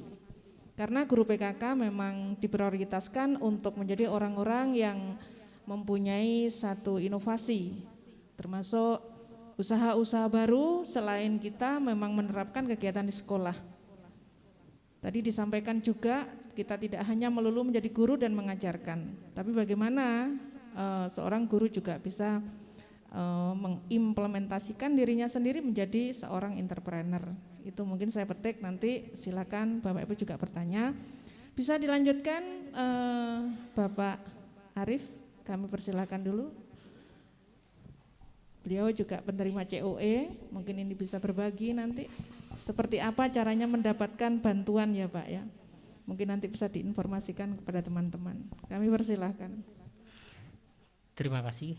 Karena guru PKK memang diprioritaskan untuk menjadi orang-orang yang mempunyai satu inovasi, termasuk usaha-usaha baru selain kita memang menerapkan kegiatan di sekolah. Tadi disampaikan juga kita tidak hanya melulu menjadi guru dan mengajarkan, tapi bagaimana seorang guru juga bisa mengimplementasikan dirinya sendiri menjadi seorang entrepreneur. Itu mungkin saya petik, nanti silakan Bapak Ibu juga bertanya. Bisa dilanjutkan Bapak Arif, kami persilakan dulu. Beliau juga penerima COE, mungkin ini bisa berbagi nanti seperti apa caranya mendapatkan bantuan ya Pak ya. Mungkin nanti bisa diinformasikan kepada teman-teman. Kami persilahkan. Terima kasih.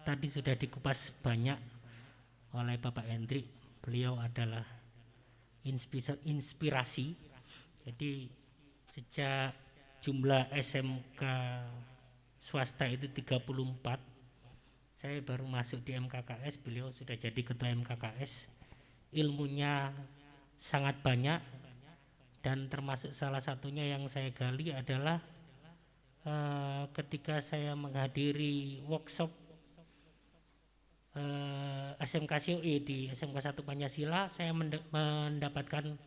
Tadi sudah dikupas banyak oleh Bapak Hendrik. Beliau adalah inspirasi. Jadi sejak jumlah SMK swasta itu 34, saya baru masuk di MKKS, beliau sudah jadi ketua MKKS. Ilmunya sangat banyak dan termasuk salah satunya yang saya gali adalah ketika saya menghadiri workshop SMK COE di SMK 1 Pancasila, saya mendapatkan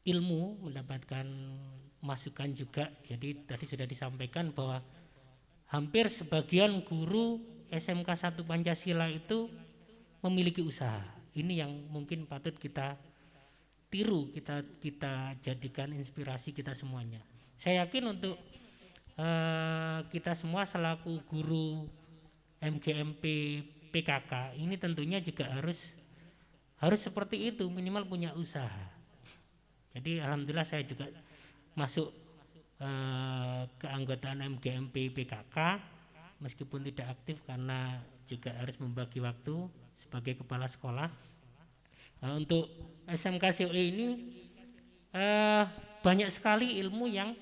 ilmu, mendapatkan masukan juga. Jadi tadi sudah disampaikan bahwa hampir sebagian guru SMK 1 Pancasila itu memiliki usaha. Ini yang mungkin patut kita tiru, kita jadikan inspirasi kita semuanya. Saya yakin untuk kita semua selaku guru MGMP PKK ini tentunya juga harus seperti itu, minimal punya usaha. Jadi alhamdulillah saya juga masuk keanggotaan MGMP PKK meskipun tidak aktif karena juga harus membagi waktu sebagai kepala sekolah. Untuk SMK COE ini banyak sekali ilmu yang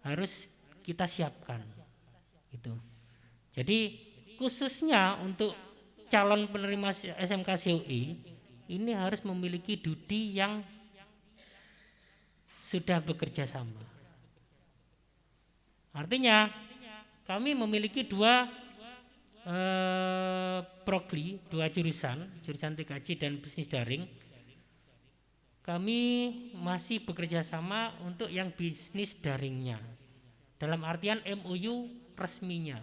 harus kita siapkan itu. Jadi khususnya untuk calon penerima SMK COE ini harus memiliki DUDI yang sudah bekerja sama. Artinya kami memiliki dua progli, dua jurusan TKJ dan bisnis daring. Kami masih bekerja sama untuk yang bisnis daringnya, dalam artian MOU resminya.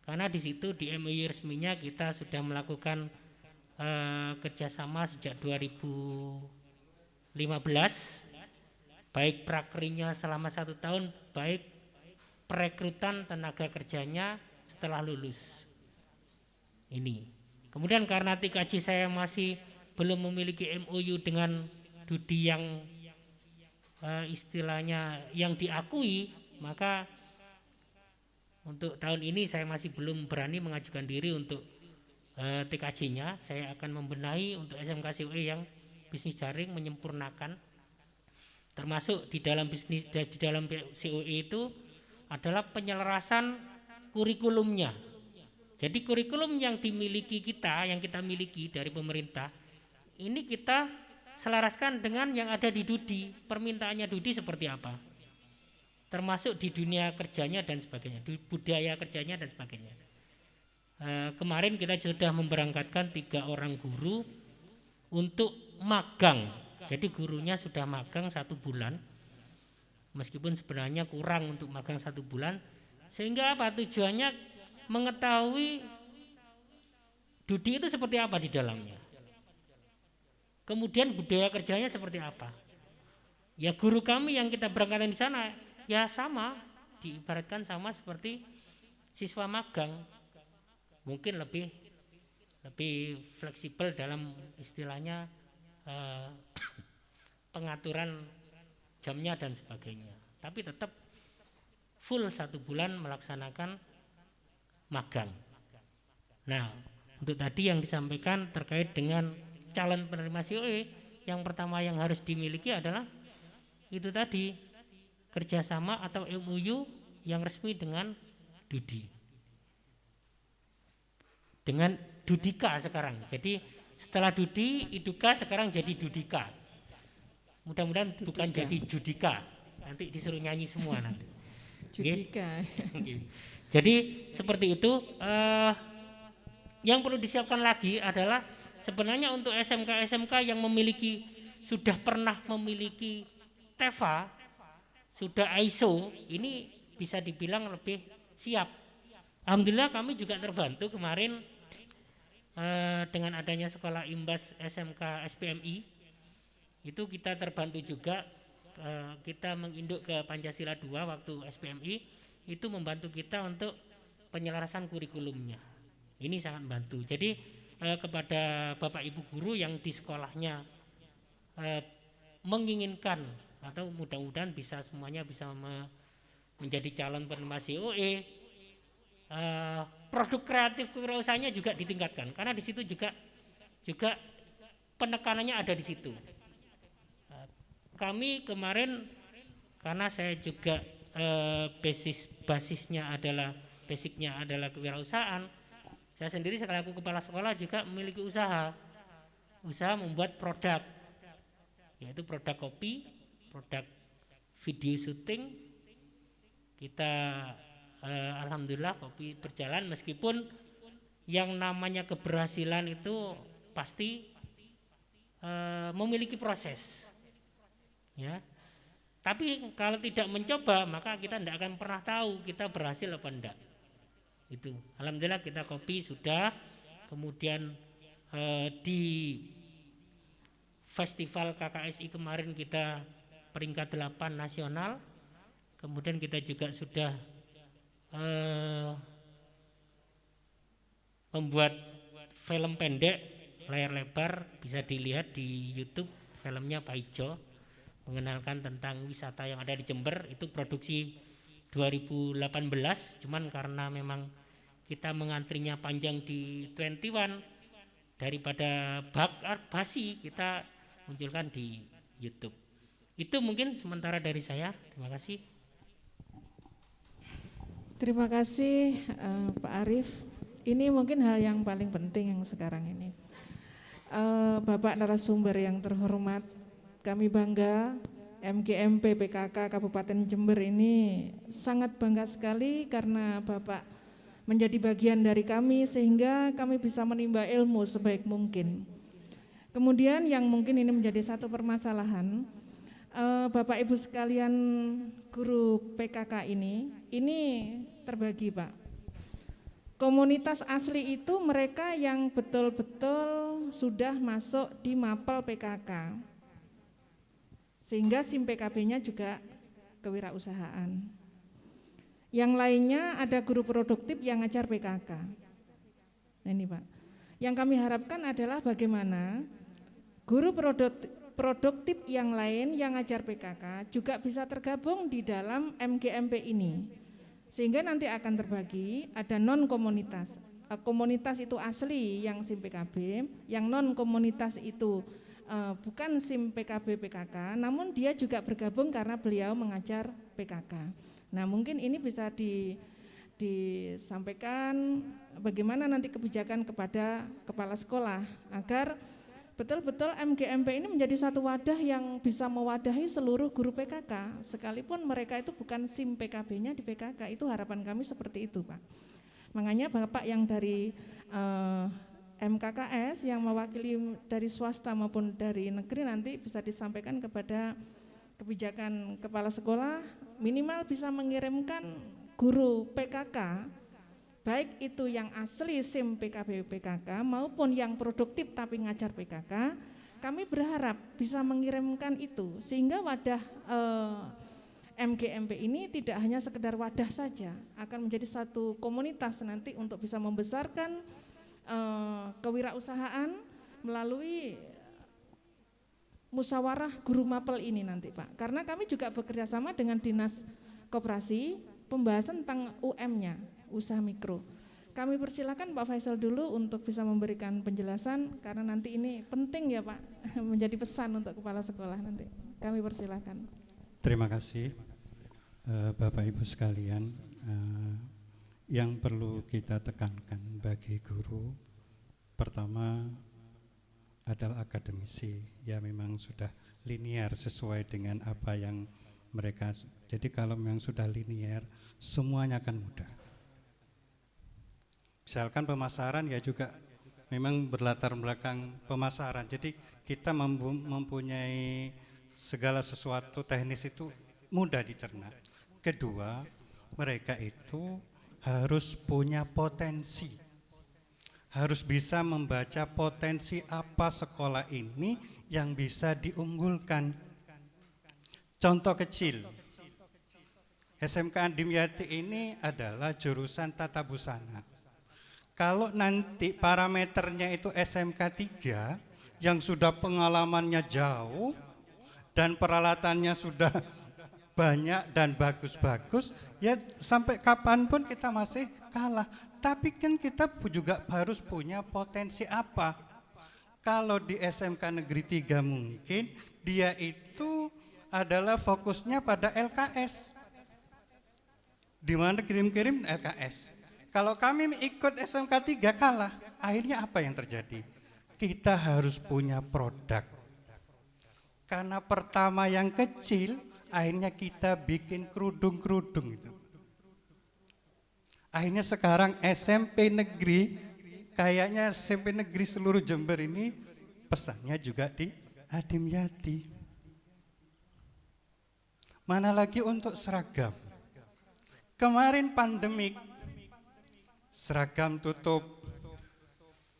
Karena di situ di MOU resminya kita sudah melakukan kerjasama sejak 2015, baik prakrinya selama 1 tahun, baik perekrutan tenaga kerjanya setelah lulus. Ini. Kemudian karena TKJ saya masih belum memiliki MOU dengan DUDI yang istilahnya yang diakui, maka untuk tahun ini saya masih belum berani mengajukan diri untuk TKJ-nya. Saya akan membenahi untuk SMK COE yang bisnis daring, menyempurnakan, termasuk di dalam COE itu adalah penyelarasan kurikulumnya. Jadi kurikulum yang dimiliki kita, yang kita miliki dari pemerintah, ini kita selaraskan dengan yang ada di DUDI, permintaannya DUDI seperti apa, termasuk di dunia kerjanya dan sebagainya, di budaya kerjanya dan sebagainya. Kemarin kita sudah memberangkatkan 3 orang guru untuk magang. Jadi gurunya sudah magang 1 bulan, meskipun sebenarnya kurang untuk magang 1 bulan. Sehingga apa tujuannya? Mengetahui DUDI itu seperti apa di dalamnya. Kemudian budaya kerjanya seperti apa. Ya guru kami yang kita berangkatkan di sana ya sama, diibaratkan sama seperti siswa magang. Mungkin lebih fleksibel dalam istilahnya pengaturan jamnya dan sebagainya. Tapi tetap full 1 bulan melaksanakan magang. Nah, untuk tadi yang disampaikan terkait dengan calon penerima COE, yang pertama yang harus dimiliki adalah itu tadi, kerjasama atau MOU yang resmi dengan DUDI. dengan Dudika sekarang. Jadi setelah Dudi, Iduka sekarang jadi Dudika. Mudah-mudahan bukan jadi Judika. Nanti disuruh nyanyi semua nanti. Judika. Jadi seperti itu. Yang perlu disiapkan lagi adalah sebenarnya untuk SMK-SMK yang sudah pernah memiliki TEVA, sudah ISO, ini bisa dibilang lebih siap. Alhamdulillah kami juga terbantu kemarin dengan adanya sekolah Imbas SMK SPMI, itu kita terbantu juga, kita menginduk ke Pancasila 2 waktu SPMI, itu membantu kita untuk penyelarasan kurikulumnya. Ini sangat membantu. Jadi kepada Bapak Ibu guru yang di sekolahnya menginginkan atau mudah-mudahan bisa semuanya bisa menjadi calon penerima COE, produk kreatif kewirausahaannya juga ditingkatkan karena di situ juga penekanannya ada di situ. Kami kemarin karena saya juga basicnya adalah kewirausahaan, saya sendiri selaku kepala sekolah juga memiliki usaha membuat produk, yaitu produk kopi, produk video syuting. Kita alhamdulillah kopi berjalan, meskipun yang namanya keberhasilan itu pasti memiliki proses, ya. Tapi kalau tidak mencoba maka kita tidak akan pernah tahu kita berhasil apa enggak. Itu alhamdulillah kita kopi sudah, kemudian di festival KKSI kemarin kita peringkat 8 nasional, kemudian kita juga sudah membuat film pendek layar lebar, bisa dilihat di YouTube, filmnya Pak Ijo, mengenalkan tentang wisata yang ada di Jember. Itu produksi 2018, cuman karena memang kita mengantrinya panjang di 21, daripada basi kita munculkan di YouTube. Itu mungkin sementara dari saya. Terima kasih. Terima kasih Pak Arief. Ini mungkin hal yang paling penting yang sekarang ini. Bapak narasumber yang terhormat, kami bangga MGMP PKK Kabupaten Jember ini sangat bangga sekali karena Bapak menjadi bagian dari kami sehingga kami bisa menimba ilmu sebaik mungkin. Kemudian yang mungkin ini menjadi satu permasalahan, Bapak Ibu sekalian guru PKK ini terbagi Pak. Komunitas asli itu mereka yang betul-betul sudah masuk di mapel PKK, sehingga SIM PKB-nya juga kewirausahaan. Yang lainnya ada guru produktif yang ngajar PKK. Nah ini Pak, yang kami harapkan adalah bagaimana guru produktif yang lain yang ngajar PKK juga bisa tergabung di dalam MGMP ini, sehingga nanti akan terbagi, ada non komunitas. Komunitas itu asli yang SIM PKB, yang non komunitas itu bukan SIM PKB PKK, namun dia juga bergabung karena beliau mengajar PKK. Nah mungkin ini bisa disampaikan bagaimana nanti kebijakan kepada kepala sekolah agar betul-betul MGMP ini menjadi satu wadah yang bisa mewadahi seluruh guru PKK, sekalipun mereka itu bukan SIM PKB-nya di PKK. Itu harapan kami seperti itu Pak. Makanya Bapak yang dari MKKS yang mewakili dari swasta maupun dari negeri nanti bisa disampaikan kepada kebijakan kepala sekolah, minimal bisa mengirimkan guru PKK, baik itu yang asli SIM PKB PKK maupun yang produktif tapi ngajar PKK, kami berharap bisa mengirimkan itu sehingga wadah MGMP ini tidak hanya sekedar wadah saja, akan menjadi satu komunitas nanti untuk bisa membesarkan kewirausahaan melalui musyawarah guru mapel ini nanti Pak. Karena kami juga bekerja sama dengan Dinas Koperasi, pembahasan tentang UM-nya, usaha mikro. Kami persilakan Pak Faisal dulu untuk bisa memberikan penjelasan karena nanti ini penting ya Pak, menjadi pesan untuk kepala sekolah nanti. Kami persilakan. Terima kasih Bapak Ibu sekalian. yang perlu kita tekankan bagi guru, pertama adalah akademisi, ya memang sudah linear sesuai dengan apa yang mereka. Jadi kalau memang sudah linear, semuanya akan mudah. Misalkan pemasaran ya juga memang berlatar belakang pemasaran. Jadi kita mempunyai segala sesuatu teknis itu mudah dicerna. Kedua, mereka itu harus punya potensi. Harus bisa membaca potensi apa sekolah ini yang bisa diunggulkan. Contoh kecil, SMK Dimyati ini adalah jurusan tata busana. Kalau nanti parameternya itu SMK 3 yang sudah pengalamannya jauh dan peralatannya sudah banyak dan bagus-bagus, ya sampai kapanpun kita masih kalah. Tapi kan kita juga harus punya potensi apa. Kalau di SMK Negeri 3 mungkin dia itu adalah fokusnya pada LKS, di mana kirim-kirim LKS. Kalau kami ikut SMK 3 kalah, akhirnya apa yang terjadi? Kita harus punya produk. Karena pertama yang kecil, akhirnya kita bikin kerudung-kerudung itu. Akhirnya sekarang SMP negeri, kayaknya SMP negeri seluruh Jember ini pesannya juga di Adimyati. Mana lagi untuk seragam. Kemarin pandemik, seragam tutup,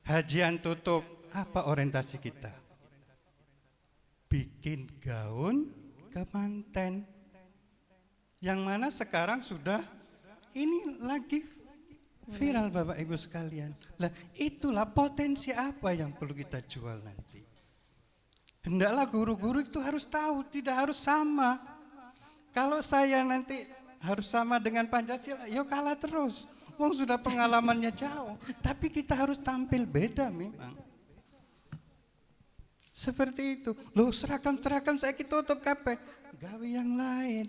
hajian tutup, apa orientasi kita? Bikin gaun kemanten. Yang mana sekarang sudah ini lagi viral Bapak Ibu sekalian. Lah itulah potensi apa yang perlu kita jual nanti. Hendaklah guru-guru itu harus tahu, tidak harus sama. Kalau saya nanti harus sama dengan Pancasila, ya kalah terus. Wong sudah pengalamannya jauh, tapi kita harus tampil beda memang. Seperti itu. Loh seragam-seragam saya tutup kabeh, gawe yang lain.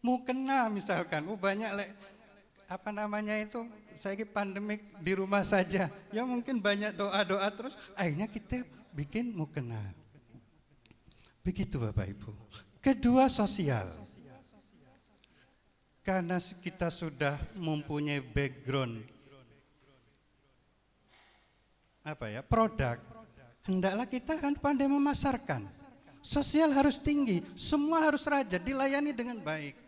Mau kena misalkan, banyak apa namanya itu, saya pandemik di rumah saja. Ya mungkin banyak doa-doa terus, akhirnya kita bikin mau kena. Begitu Bapak Ibu. Kedua, sosial. Karena kita sudah mempunyai background produk, hendaklah kita kan pandai memasarkan. Sosial harus tinggi, semua harus rajin, dilayani dengan baik.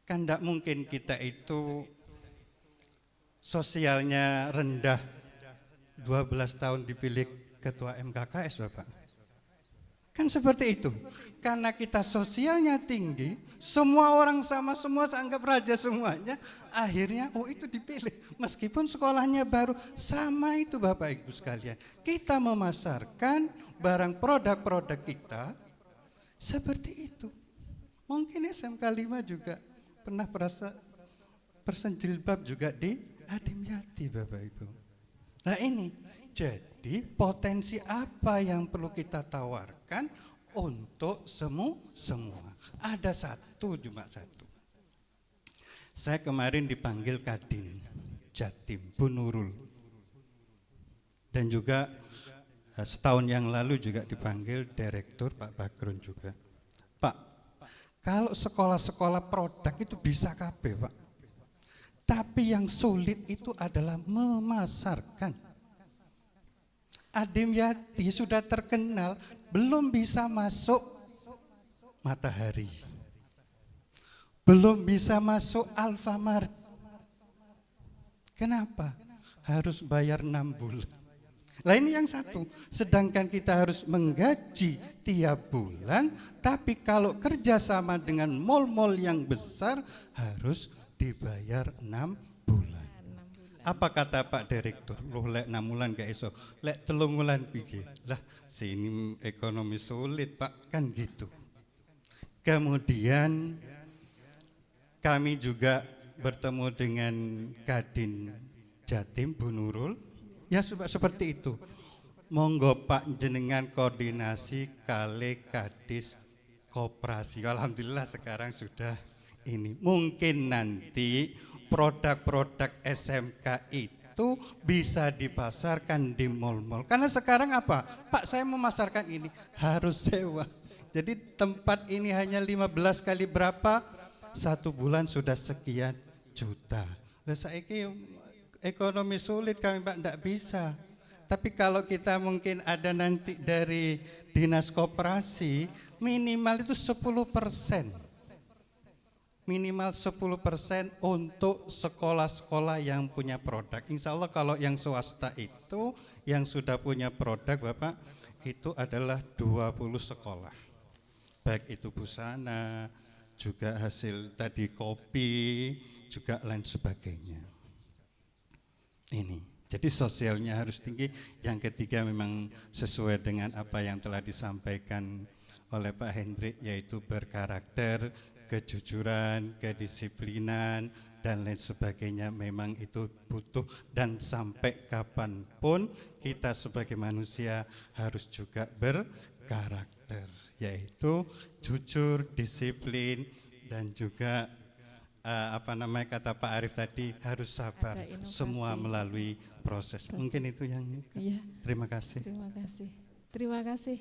Kan tidak mungkin kita itu sosialnya rendah, 12 tahun dipilih ketua MKKS Bapak. Kan seperti itu. Karena kita sosialnya tinggi, semua orang sama, semua anggap raja semuanya, akhirnya itu dipilih. Meskipun sekolahnya baru, sama itu Bapak Ibu sekalian. Kita memasarkan barang produk-produk kita seperti itu. Mungkin SMK 5 juga pernah bersenjilbab juga di Adimyati Bapak Ibu. Nah ini, jadi potensi apa yang perlu kita tawarkan untuk semua. Ada cuma satu. Saya kemarin dipanggil Kadin Jatim, Bu Nurul. Dan juga setahun yang lalu juga dipanggil Direktur Pak Bagrun juga. Pak, kalau sekolah-sekolah produk itu bisa kabeh Pak. Tapi yang sulit itu adalah memasarkan. Adimyati sudah terkenal, belum bisa masuk Matahari, belum bisa masuk Alfamart. Kenapa? Harus bayar 6 bulan. Lah ini yang satu, sedangkan kita harus menggaji tiap bulan, tapi kalau kerjasama dengan mall-mall yang besar harus dibayar 6 bulan. Apa kata Pak Direktur? Loh lek 6 bulan gak iso, lek 3 bulan pikir. Lah sini ekonomi sulit Pak, kan gitu. Kemudian kami juga bertemu dengan Kadin Jatim Bu Nurul. Ya seperti itu. Monggo Pak jenengan koordinasi kali Kadis Koperasi. Alhamdulillah sekarang sudah ini. Mungkin nanti produk-produk SMK itu bisa dipasarkan di mal-mal. Karena sekarang apa? Pak, saya memasarkan ini harus sewa. Jadi tempat ini hanya 15 kali berapa? 1 bulan sudah sekian juta. Nah, saiki ekonomi sulit kami Pak, tidak bisa. Tapi kalau kita mungkin ada nanti dari dinas koperasi, minimal itu 10%. Minimal 10% untuk sekolah-sekolah yang punya produk. Insya Allah kalau yang swasta itu, yang sudah punya produk Bapak, itu adalah 20 sekolah. Baik itu busana, juga hasil tadi kopi, juga lain sebagainya. Ini. Jadi sosialnya harus tinggi. Yang ketiga memang sesuai dengan apa yang telah disampaikan oleh Pak Hendrik, yaitu berkarakter, kejujuran, kedisiplinan, dan lain sebagainya. Memang itu butuh, dan sampai kapanpun kita sebagai manusia harus juga berkarakter, yaitu jujur, disiplin, dan juga kata Pak Arief tadi, harus sabar, semua melalui proses. Mungkin itu yang Iya. Terima kasih. Terima kasih. Terima kasih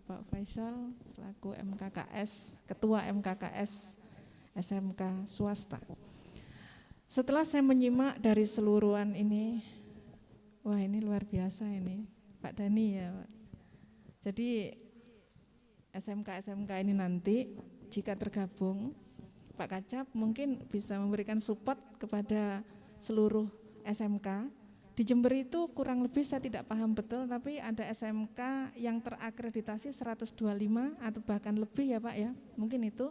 Pak Faisal selaku MKKS, Ketua MKKS SMK swasta. Setelah saya menyimak dari seluruhan ini, wah ini luar biasa ini, Pak Dhani ya Pak. Jadi SMK ini nanti jika tergabung, Pak Kacap mungkin bisa memberikan support kepada seluruh SMK. Di Jember itu kurang lebih saya tidak paham betul, tapi ada SMK yang terakreditasi 125 atau bahkan lebih ya Pak ya, mungkin itu.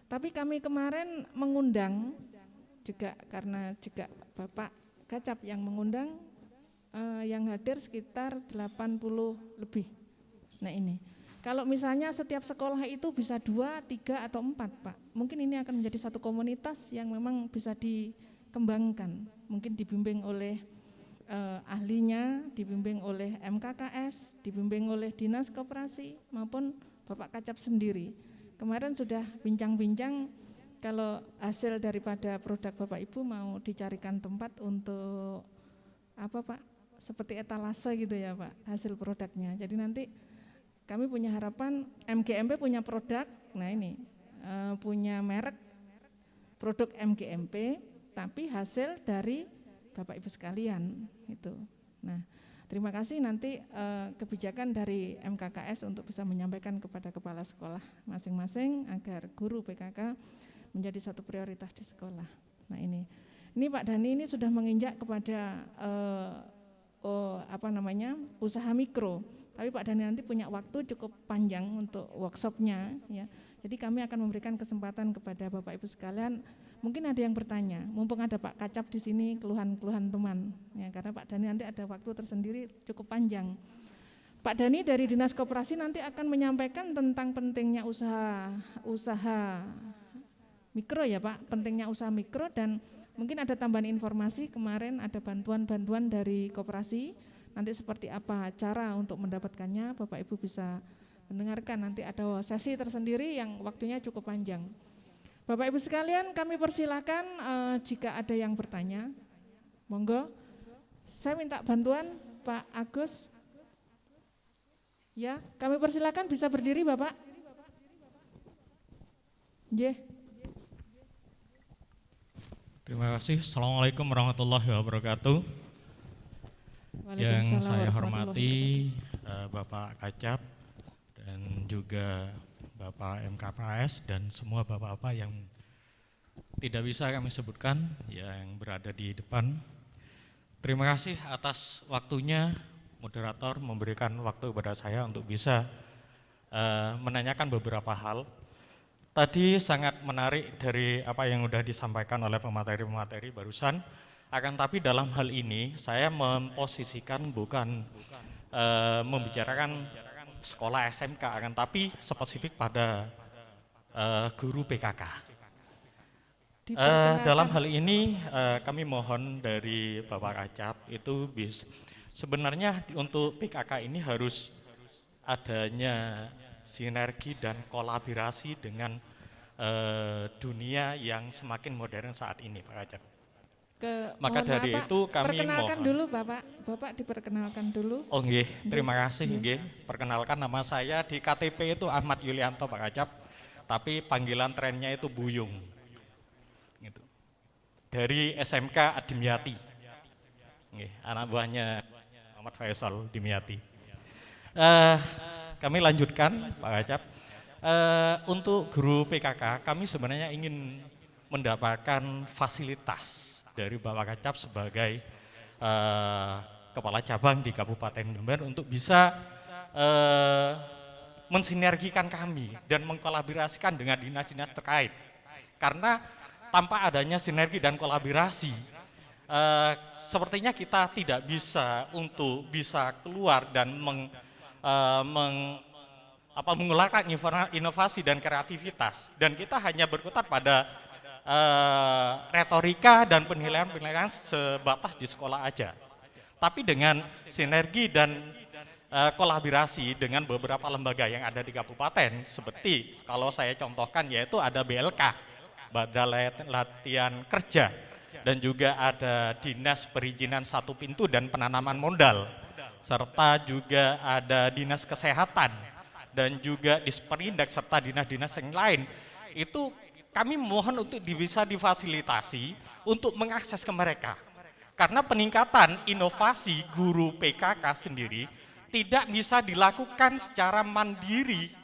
Tapi kami kemarin mengundang juga, karena juga Bapak Kacap yang mengundang, yang hadir sekitar 80 lebih. Nah ini, kalau misalnya setiap sekolah itu bisa 2, 3, atau 4 Pak, mungkin ini akan menjadi satu komunitas yang memang bisa dikembangkan, mungkin dibimbing oleh ahlinya, dibimbing oleh MKKS, dibimbing oleh Dinas Koperasi maupun Bapak Kacap sendiri. Kemarin sudah bincang-bincang kalau hasil daripada produk Bapak Ibu mau dicarikan tempat untuk apa Pak, seperti etalase gitu ya Pak, hasil produknya. Jadi nanti kami punya harapan MGMP punya produk, nah ini punya merek produk MGMP, tapi hasil dari Bapak Ibu sekalian itu. Nah, terima kasih nanti kebijakan dari MKKS untuk bisa menyampaikan kepada kepala sekolah masing-masing agar guru PKK menjadi satu prioritas di sekolah. Nah ini Pak Dhani ini sudah menginjak kepada usaha mikro. Tapi Pak Dhani nanti punya waktu cukup panjang untuk workshopnya ya. Jadi kami akan memberikan kesempatan kepada Bapak Ibu sekalian. Mungkin ada yang bertanya, mumpung ada Pak Kacap di sini, keluhan-keluhan teman ya, karena Pak Dhani nanti ada waktu tersendiri cukup panjang. Pak Dhani dari Dinas Koperasi nanti akan menyampaikan tentang pentingnya usaha mikro ya Pak, pentingnya usaha mikro, dan mungkin ada tambahan informasi kemarin ada bantuan-bantuan dari koperasi. Nanti seperti apa cara untuk mendapatkannya, Bapak Ibu bisa mendengarkan, nanti ada sesi tersendiri yang waktunya cukup panjang. Bapak Ibu sekalian, kami persilakan jika ada yang bertanya, monggo. Saya minta bantuan Pak Agus. Ya, kami persilakan bisa berdiri Bapak. Yeah. Terima kasih. Assalamualaikum warahmatullahi wabarakatuh. Yang saya hormati Bapak Kacap dan juga Bapak MKKS dan semua bapak-bapak yang tidak bisa kami sebutkan yang berada di depan. Terima kasih atas waktunya moderator memberikan waktu kepada saya untuk bisa menanyakan beberapa hal. Tadi sangat menarik dari apa yang sudah disampaikan oleh pemateri-pemateri barusan. Akan tapi dalam hal ini saya memposisikan bukan membicarakan sekolah SMK, akan tapi spesifik pada guru PKK. Dalam hal ini kami mohon dari Bapak Kacap itu sebenarnya untuk PKK ini harus adanya sinergi dan kolaborasi dengan dunia yang semakin modern saat ini, Pak Kacap. Maka Mohon dari maaf, Pak, itu kami perkenalkan mohon. dulu Bapak. Bapak diperkenalkan dulu. Oh nggih, terima kasih nggih. Perkenalkan, nama saya di KTP itu Ahmad Yulianto, Pak Kacap. Tapi panggilan trennya itu Buyung. Gitu. Dari SMK Adimyati. Nggih, anak buahnya Muhammad Faisal Dimyati. Kami lanjutkan, Pak Kacap. Untuk guru PKK, kami sebenarnya ingin mendapatkan fasilitas dari Bapak Kacap sebagai kepala cabang di Kabupaten Jember untuk bisa mensinergikan kami dan mengkolaborasikan dengan dinas-dinas terkait. Karena tanpa adanya sinergi dan kolaborasi, sepertinya kita tidak bisa untuk bisa keluar dan mengeluarkan inovasi dan kreativitas. Dan kita hanya berkutat pada retorika dan penilaian-penilaian sebatas di sekolah aja. Tapi dengan sinergi dan kolaborasi dengan beberapa lembaga yang ada di kabupaten, seperti kalau saya contohkan yaitu ada BLK, Badan Latihan Kerja, dan juga ada Dinas Perizinan Satu Pintu dan Penanaman Modal, serta juga ada Dinas Kesehatan, dan juga Disperindak, serta dinas-dinas yang lain. Itu kami mohon untuk bisa difasilitasi untuk mengakses ke mereka. Karena peningkatan inovasi guru PKK sendiri tidak bisa dilakukan secara mandiri.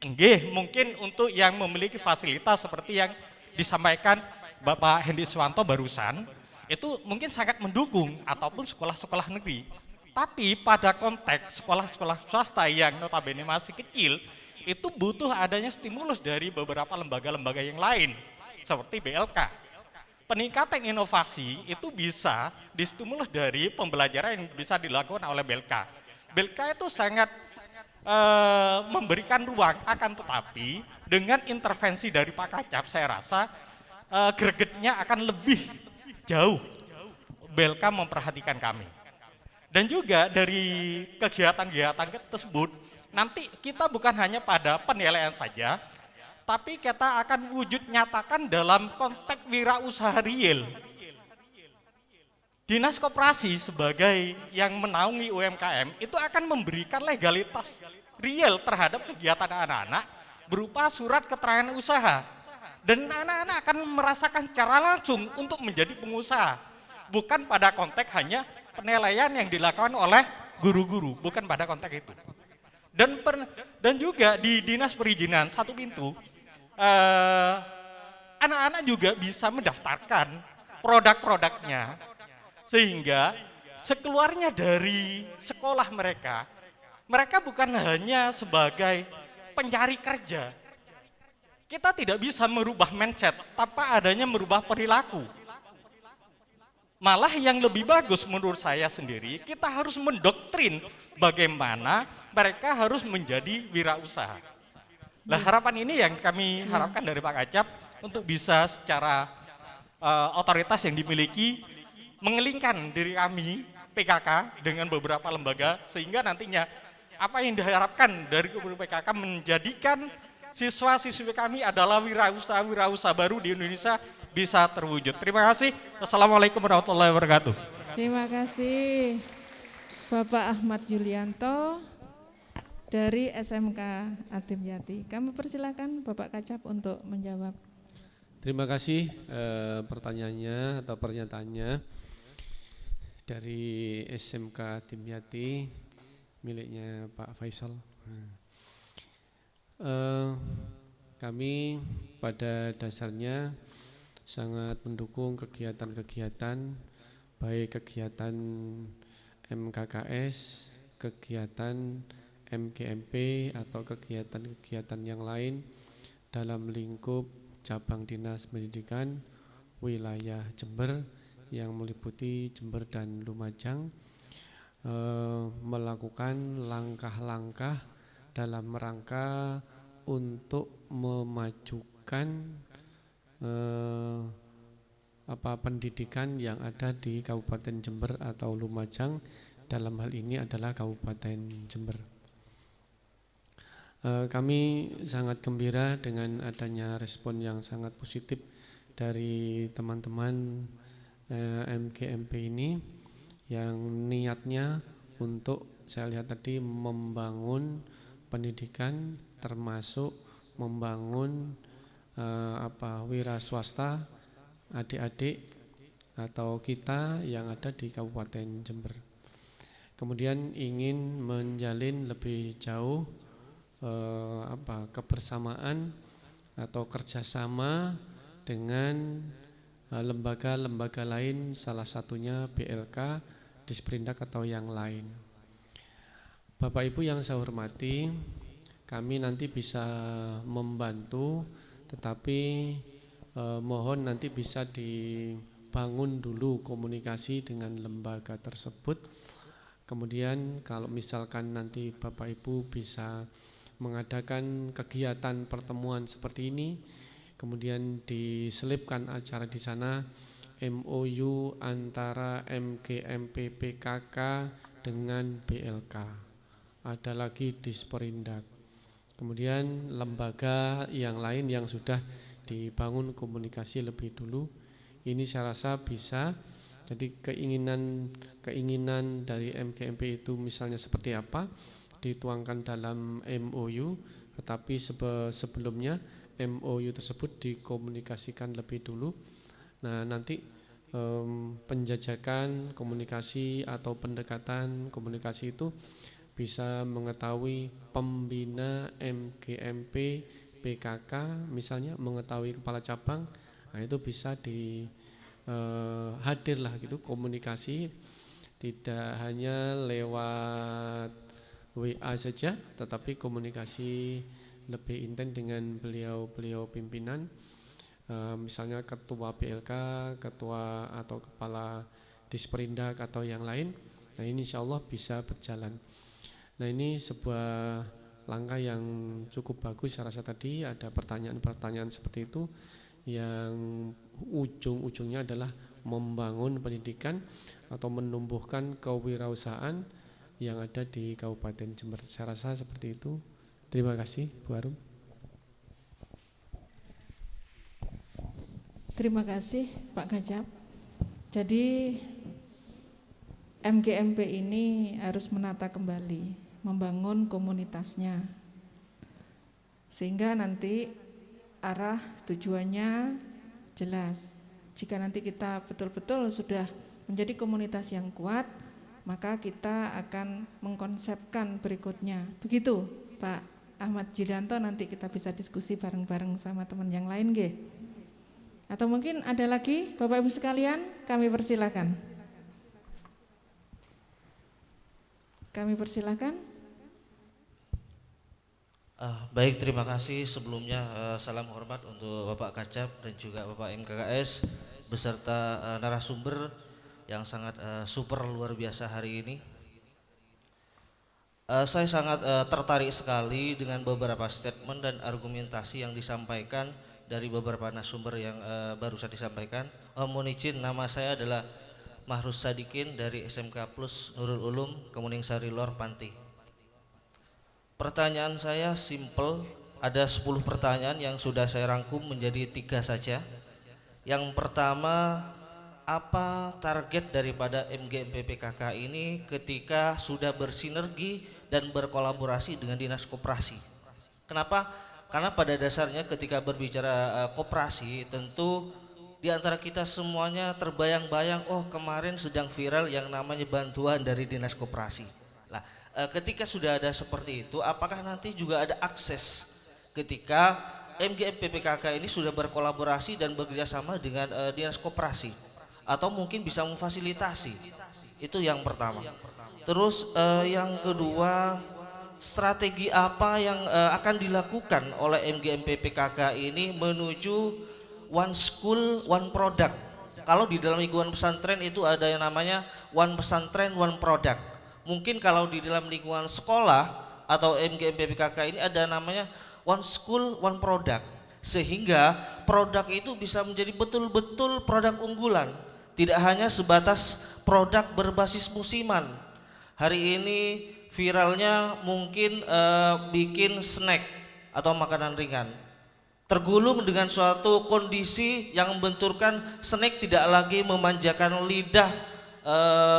Nggih, mungkin untuk yang memiliki fasilitas seperti yang disampaikan Bapak Hendy Swanto barusan, itu mungkin sangat mendukung, ataupun sekolah-sekolah negeri. Tapi pada konteks sekolah-sekolah swasta yang notabene masih kecil, itu butuh adanya stimulus dari beberapa lembaga-lembaga yang lain, seperti BLK. Peningkatan inovasi itu bisa distimulus dari pembelajaran yang bisa dilakukan oleh BLK. BLK itu sangat memberikan ruang, akan tetapi dengan intervensi dari Pak Kacap, saya rasa gregetnya akan lebih jauh BLK memperhatikan kami. Dan juga dari kegiatan-kegiatan tersebut, nanti kita bukan hanya pada penilaian saja, tapi kita akan wujud nyatakan dalam konteks wirausaha real. Dinas Koperasi sebagai yang menaungi UMKM itu akan memberikan legalitas real terhadap kegiatan anak-anak berupa surat keterangan usaha. Dan anak-anak akan merasakan secara langsung untuk menjadi pengusaha. Bukan pada konteks hanya penilaian yang dilakukan oleh guru-guru, bukan pada konteks itu. Dan juga di Dinas Perizinan Satu Pintu, anak-anak juga bisa mendaftarkan produk-produknya, sehingga sekeluarnya dari sekolah mereka bukan hanya sebagai pencari kerja. Kita tidak bisa merubah mindset tanpa adanya merubah perilaku. Malah yang lebih bagus menurut saya sendiri, kita harus mendoktrin bagaimana mereka harus menjadi wirausaha. Nah, harapan ini yang kami harapkan dari Pak Kacap untuk bisa secara otoritas yang dimiliki mengelingkan diri kami PKK dengan beberapa lembaga, sehingga nantinya apa yang diharapkan dari guru PKK menjadikan siswa-siswi kami adalah wirausaha baru di Indonesia bisa terwujud. Terima kasih. Wassalamualaikum warahmatullahi wabarakatuh. Terima kasih Bapak Ahmad Yulianto dari SMK Adimyati. Kami persilakan Bapak Kacap untuk menjawab. Terima kasih pertanyaannya atau pernyataannya dari SMK Adimyati miliknya Pak Faisal. Kami pada dasarnya sangat mendukung kegiatan-kegiatan, baik kegiatan MKKS, kegiatan MGMP atau kegiatan-kegiatan yang lain dalam lingkup cabang Dinas Pendidikan wilayah Jember yang meliputi Jember dan Lumajang, melakukan langkah-langkah dalam rangka untuk memajukan pendidikan yang ada di Kabupaten Jember atau Lumajang, dalam hal ini adalah Kabupaten Jember. Kami sangat gembira dengan adanya respon yang sangat positif dari teman-teman MGMP ini yang niatnya untuk saya lihat tadi membangun pendidikan, termasuk membangun wira swasta adik-adik atau kita yang ada di Kabupaten Jember. Kemudian ingin menjalin lebih jauh kebersamaan atau kerjasama dengan lembaga-lembaga lain, salah satunya BLK, Disperindak atau yang lain. Bapak Ibu yang saya hormati, kami nanti bisa membantu, tetapi mohon nanti bisa dibangun dulu komunikasi dengan lembaga tersebut. Kemudian kalau misalkan nanti Bapak Ibu bisa mengadakan kegiatan pertemuan seperti ini, kemudian diselipkan acara di sana MOU antara MGMP PKK dengan BLK. Ada lagi Disperindak. Kemudian lembaga yang lain yang sudah dibangun komunikasi lebih dulu. Ini saya rasa bisa. Jadi keinginan dari MGMP itu misalnya seperti apa dituangkan dalam MOU, tetapi sebelumnya MOU tersebut dikomunikasikan lebih dulu. Nah, nanti penjajakan komunikasi atau pendekatan komunikasi itu bisa mengetahui pembina MGMP PKK, misalnya mengetahui kepala cabang. Nah, itu bisa hadirlah gitu komunikasi, tidak hanya lewat WA saja, tetapi komunikasi lebih intens dengan beliau pimpinan, misalnya ketua BLK, ketua atau kepala Disperindak atau yang lain. Nah, ini insya Allah bisa berjalan. Nah, ini sebuah langkah yang cukup bagus. Saya rasa tadi ada pertanyaan-pertanyaan seperti itu yang ujung-ujungnya adalah membangun pendidikan atau menumbuhkan kewirausahaan yang ada di Kabupaten Jember. Saya rasa seperti itu. Terima kasih, Bu Arum. Terima kasih, Pak Kacap. Jadi MGMP ini harus menata kembali, membangun komunitasnya, sehingga nanti arah tujuannya jelas. Jika nanti kita betul-betul sudah menjadi komunitas yang kuat, maka kita akan mengkonsepkan berikutnya. Begitu Pak Ahmad Jidanto, nanti kita bisa diskusi bareng-bareng sama teman yang lain, nggih. Atau mungkin ada lagi Bapak Ibu sekalian, kami persilakan. Kami persilakan. Baik, terima kasih. Sebelumnya salam hormat untuk Bapak Kacap dan juga Bapak MKKS beserta narasumber yang sangat super luar biasa hari ini. Saya sangat tertarik sekali dengan beberapa statement dan argumentasi yang disampaikan dari beberapa narasumber yang barusan disampaikan. Mohon izin, nama saya adalah Mahrus Sadikin dari SMK Plus Nurul Ulum, Kemuning Sari Lor, Panti. Pertanyaan saya simple, ada 10 pertanyaan yang sudah saya rangkum menjadi 3 saja. Yang pertama, apa target daripada MGMP PKK ini ketika sudah bersinergi dan berkolaborasi dengan Dinas Koperasi? Kenapa? Karena pada dasarnya ketika berbicara koperasi, tentu di antara kita semuanya terbayang-bayang, oh kemarin sedang viral yang namanya bantuan dari Dinas Koperasi. Nah, ketika sudah ada seperti itu, apakah nanti juga ada akses ketika MGMP PKK ini sudah berkolaborasi dan bekerjasama dengan Dinas Koperasi, atau mungkin bisa memfasilitasi? Itu yang pertama. Terus yang kedua, strategi apa yang akan dilakukan oleh MGMP PKK ini menuju one school, one product? Kalau di dalam lingkungan pesantren itu ada yang namanya one pesantren, one product. Mungkin kalau di dalam lingkungan sekolah atau MGMP PKK ini ada namanya one school, one product. Sehingga produk itu bisa menjadi betul-betul produk unggulan. Tidak hanya sebatas produk berbasis musiman. Hari ini viralnya mungkin bikin snack atau makanan ringan. Tergulung dengan suatu kondisi yang membenturkan snack tidak lagi memanjakan lidah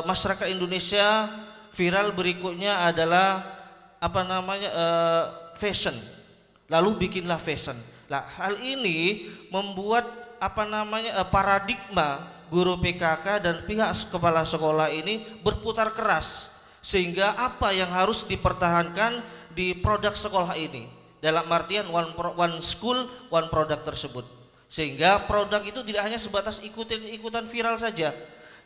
masyarakat Indonesia. Viral berikutnya adalah fashion. Lalu bikinlah fashion. Nah, hal ini membuat paradigma guru PKK dan pihak kepala sekolah ini berputar keras, sehingga apa yang harus dipertahankan di produk sekolah ini dalam artian one school one product tersebut, sehingga produk itu tidak hanya sebatas ikutan viral saja.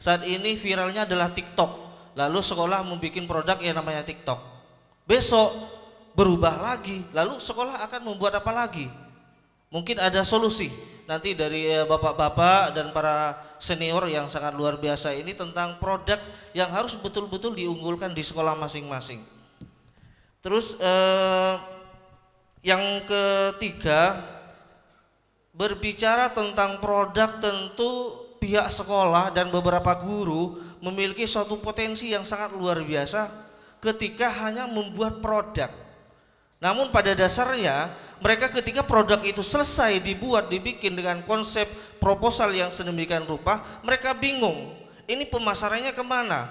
Saat ini viralnya adalah TikTok, lalu sekolah membuat produk yang namanya TikTok, besok berubah lagi, lalu sekolah akan membuat apa lagi? Mungkin ada solusi nanti dari bapak-bapak dan para senior yang sangat luar biasa ini tentang produk yang harus betul-betul diunggulkan di sekolah masing-masing. Terus yang ketiga, berbicara tentang produk, tentu pihak sekolah dan beberapa guru memiliki suatu potensi yang sangat luar biasa ketika hanya membuat produk. Namun pada dasarnya mereka ketika produk itu selesai dibikin dengan konsep proposal yang sedemikian rupa, mereka bingung ini pemasarannya kemana.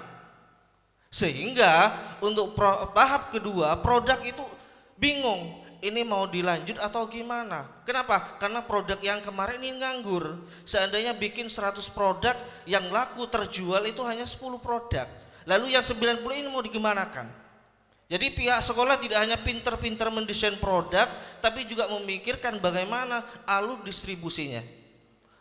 Sehingga untuk tahap kedua produk itu bingung, ini mau dilanjut atau gimana. Kenapa? Karena produk yang kemarin ini nganggur. Seandainya bikin 100 produk yang laku terjual itu hanya 10 produk, lalu yang 90 ini mau digimanakan? Jadi pihak sekolah tidak hanya pinter-pinter mendesain produk, tapi juga memikirkan bagaimana alur distribusinya.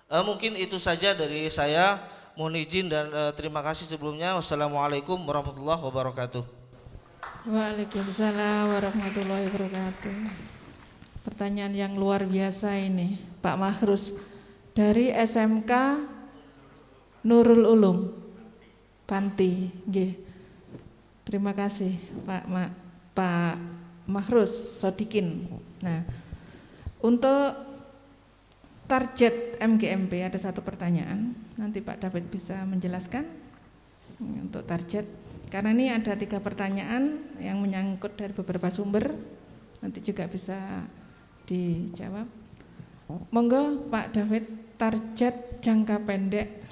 Mungkin itu saja dari saya. Mohon izin dan terima kasih sebelumnya. Wassalamualaikum warahmatullahi wabarakatuh. Waalaikumsalam warahmatullahi wabarakatuh. Pertanyaan yang luar biasa ini, Pak Mahrus dari SMK Nurul Ulum, Panti. Terima kasih Pak Mahrus Sodikin. Nah, untuk target MGMP ada satu pertanyaan. Nanti Pak David bisa menjelaskan untuk target. Karena ini ada 3 pertanyaan yang menyangkut dari beberapa sumber. Nanti juga bisa dijawab. Monggo Pak David, target jangka pendek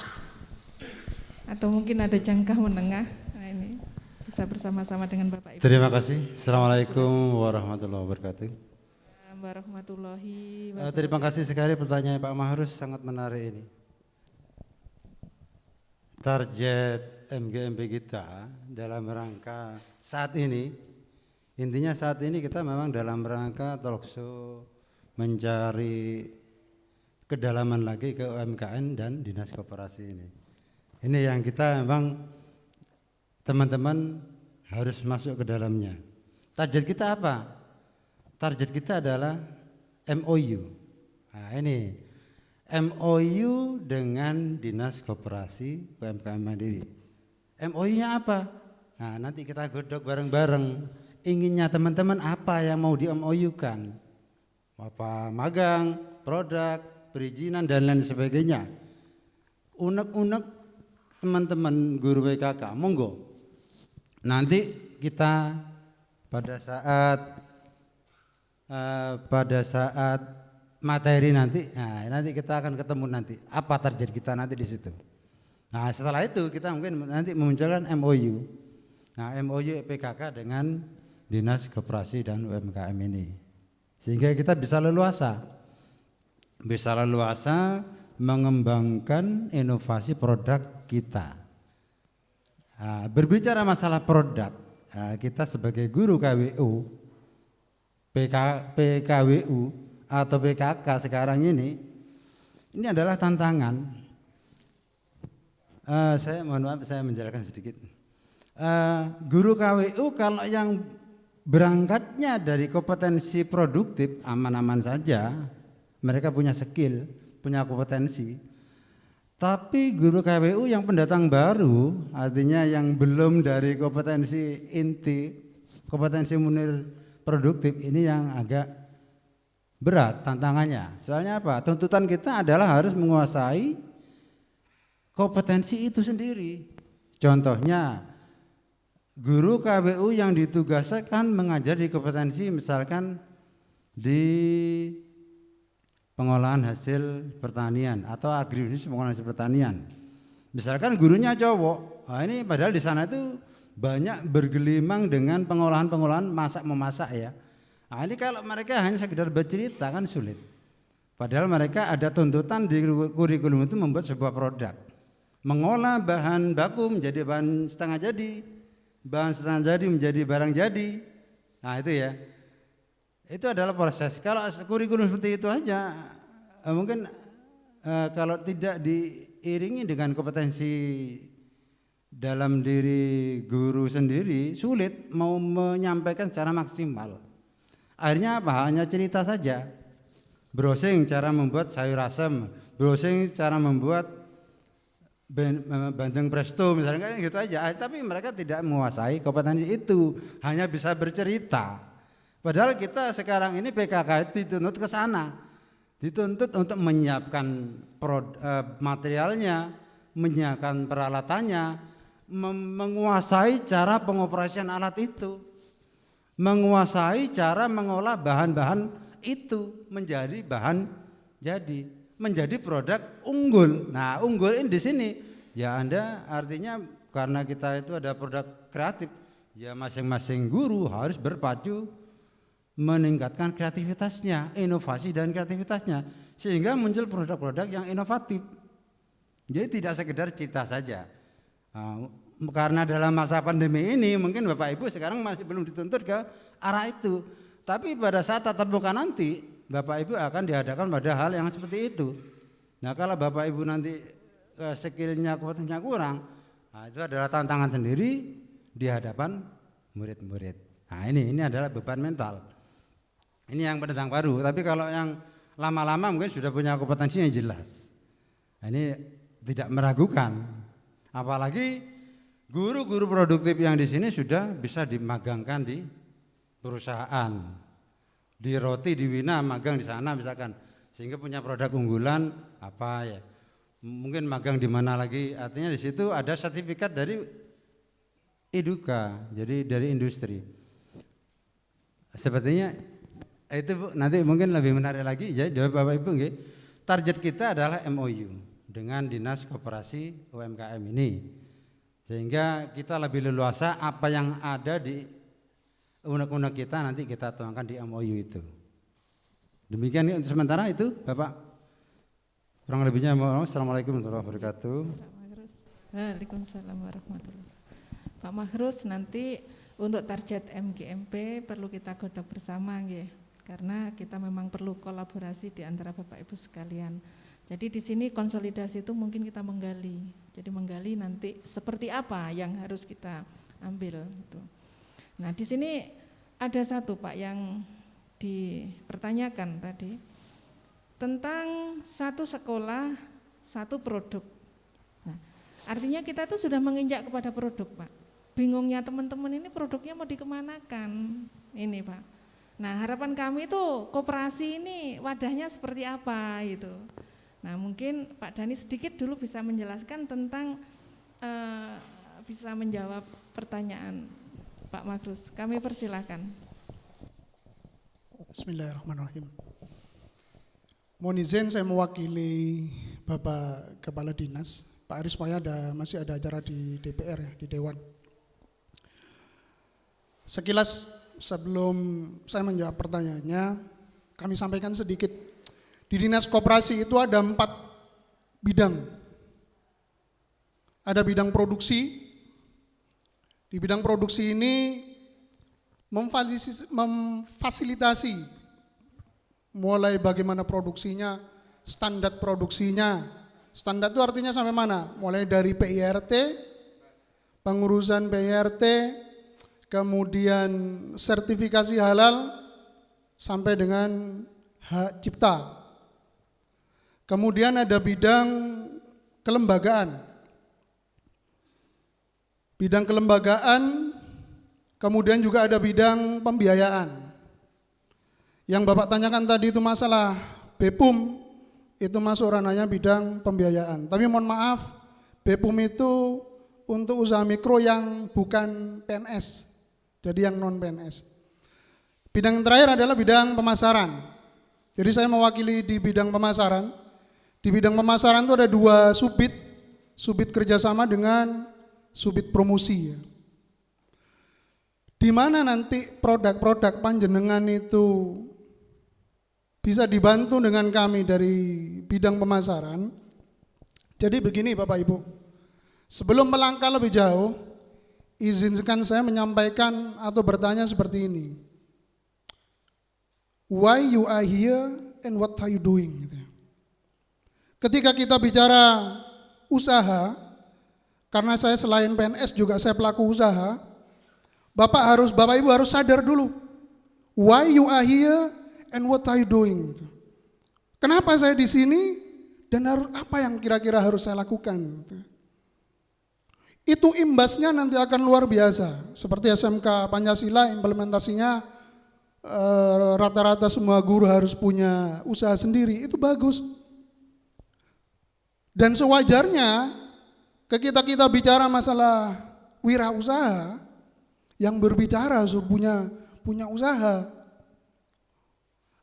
atau mungkin ada jangka menengah. Nah, ini bisa bersama-sama dengan Bapak Ibu. Terima kasih. Assalamualaikum warahmatullahi wabarakatuh. Warahmatullahi wabarakatuh. Terima kasih sekali pertanyaan Pak Mahrus, sangat menarik ini. Target MGMP kita dalam rangka saat ini, intinya saat ini kita memang dalam rangka talkshow mencari kedalaman lagi ke UMKM dan dinas koperasi ini. Ini yang kita memang teman-teman harus masuk ke dalamnya. Target kita apa? Target kita adalah MOU. Nah, ini MOU dengan Dinas Koperasi UMKM Mandiri. MOU-nya apa? Nah, nanti kita godok bareng-bareng. Inginnya teman-teman apa yang mau di-MOU-kan? Apa magang, produk, perizinan dan lain sebagainya. Unek-unek teman-teman guru PKK, monggo. Nanti kita pada saat materi nanti kita akan ketemu nanti apa target kita nanti di situ. Nah, setelah itu kita mungkin nanti memunculkan MOU. Nah, MOU PKK dengan Dinas Koperasi dan UMKM ini. Sehingga kita bisa leluasa mengembangkan inovasi produk kita. Nah, berbicara masalah produk, kita sebagai guru KWU, PKWU atau PKK sekarang ini adalah tantangan. Saya mohon maaf, saya menjelaskan sedikit. Guru KWU kalau yang berangkatnya dari kompetensi produktif aman-aman saja, mereka punya skill, punya kompetensi. Tapi guru KWU yang pendatang baru, artinya yang belum dari kompetensi inti, kompetensi munir produktif, ini yang agak berat tantangannya. Soalnya apa? Tuntutan kita adalah harus menguasai kompetensi itu sendiri. Contohnya guru KBU yang ditugaskan mengajar di kompetensi misalkan di pengolahan hasil pertanian atau agribisnis pengolahan hasil pertanian. Misalkan gurunya cowok, nah ini padahal di sana itu banyak bergelimang dengan pengolahan masak-memasak ya. Nah ini kalau mereka hanya sekedar bercerita kan sulit. Padahal mereka ada tuntutan di kurikulum itu membuat sebuah produk. Mengolah bahan baku menjadi bahan setengah jadi, bahan setengah jadi menjadi barang jadi. Nah itu ya. Itu adalah proses. Kalau kurikulum seperti itu aja, mungkin kalau tidak diiringi dengan kompetensi dalam diri guru sendiri, sulit mau menyampaikan secara maksimal. Akhirnya apa? Hanya cerita saja. Browsing cara membuat sayur asem, browsing cara membuat bandeng presto misalnya gitu aja. Tapi mereka tidak menguasai kompetensi itu, hanya bisa bercerita. Padahal kita sekarang ini PKK dituntut ke sana, dituntut untuk menyiapkan materialnya, menyiapkan peralatannya, menguasai cara pengoperasian alat itu, menguasai cara mengolah bahan-bahan itu menjadi bahan jadi, menjadi produk unggul. Nah unggul ini di sini ya Anda artinya karena kita itu ada produk kreatif, ya masing-masing guru harus berpacu meningkatkan kreativitasnya, inovasi dan kreativitasnya sehingga muncul produk-produk yang inovatif. Jadi tidak sekedar cerita saja. Nah, karena dalam masa pandemi ini mungkin Bapak Ibu sekarang masih belum dituntut ke arah itu. Tapi pada saat tatap muka nanti Bapak Ibu akan dihadapkan pada hal yang seperti itu. Nah kalau Bapak Ibu nanti skillnya, kompetensinya kurang, nah, itu adalah tantangan sendiri di hadapan murid-murid. Nah ini adalah beban mental. Ini yang pendatang baru, tapi kalau yang lama-lama mungkin sudah punya kompetensi yang jelas. Nah, ini tidak meragukan. Apalagi guru-guru produktif yang di sini sudah bisa dimagangkan di perusahaan. Di Roti di Wina magang di sana misalkan, sehingga punya produk unggulan apa ya. Mungkin magang di mana lagi, artinya di situ ada sertifikat dari Eduka, jadi dari industri. Sepertinya itu Bu, nanti mungkin lebih menarik lagi ya jawab Bapak Ibu nggih. Target kita adalah MOU dengan Dinas Koperasi UMKM ini. Sehingga kita lebih leluasa apa yang ada di undang-undang kita nanti kita tuangkan di MOU itu. Demikian untuk sementara itu Bapak. Kurang lebihnya mohon Assalamualaikum warahmatullahi wabarakatuh. Waalaikumsalam warahmatullahi wabarakatuh. Pak Mahrus, nanti untuk target MGMP perlu kita godok bersama nggih. Karena kita memang perlu kolaborasi di antara Bapak Ibu sekalian. Jadi di sini konsolidasi itu mungkin kita menggali. Jadi menggali nanti seperti apa yang harus kita ambil gitu. Nah, di sini ada satu Pak yang dipertanyakan tadi tentang satu sekolah, satu produk. Nah, artinya kita tuh sudah menginjak kepada produk Pak. Bingungnya teman-teman ini produknya mau dikemanakan ini Pak. Nah harapan kami tuh koperasi ini wadahnya seperti apa gitu. Nah mungkin Pak Dhani sedikit dulu bisa menjelaskan tentang bisa menjawab pertanyaan Pak Magrus. Kami persilahkan. Bismillahirrahmanirrahim. Mohon izin saya mewakili Bapak Kepala Dinas, Pak Aris Maya masih ada acara di DPR ya, di Dewan. Sekilas sebelum saya menjawab pertanyaannya, kami sampaikan sedikit. Di Dinas Koperasi itu ada 4 bidang. Ada bidang produksi. Di bidang produksi ini memfasilitasi mulai bagaimana produksinya, standar produksinya. Standar itu artinya sampai mana? Mulai dari PIRT, pengurusan PIRT, kemudian sertifikasi halal sampai dengan hak cipta. Kemudian ada bidang kelembagaan. Bidang kelembagaan, kemudian juga ada bidang pembiayaan. Yang Bapak tanyakan tadi itu masalah BPUM, itu masuk ranahnya bidang pembiayaan. Tapi mohon maaf, BPUM itu untuk usaha mikro yang bukan PNS, jadi yang non PNS. Bidang yang terakhir adalah bidang pemasaran. Jadi saya mewakili di bidang pemasaran. Di bidang pemasaran itu ada 2 subit kerjasama dengan subit promosi. Di mana nanti produk-produk panjenengan itu bisa dibantu dengan kami dari bidang pemasaran. Jadi begini Bapak Ibu, sebelum melangkah lebih jauh, izinkan saya menyampaikan atau bertanya seperti ini. Why you are here and what are you doing? Ketika kita bicara usaha, karena saya selain PNS juga saya pelaku usaha, Bapak Ibu harus sadar dulu, why you are here and what are you doing? Kenapa saya di sini dan apa yang kira-kira harus saya lakukan? Itu imbasnya nanti akan luar biasa. Seperti SMK Pancasila implementasinya rata-rata semua guru harus punya usaha sendiri, itu bagus. Dan sewajarnya kita bicara masalah wirausaha, yang berbicara harus punya usaha.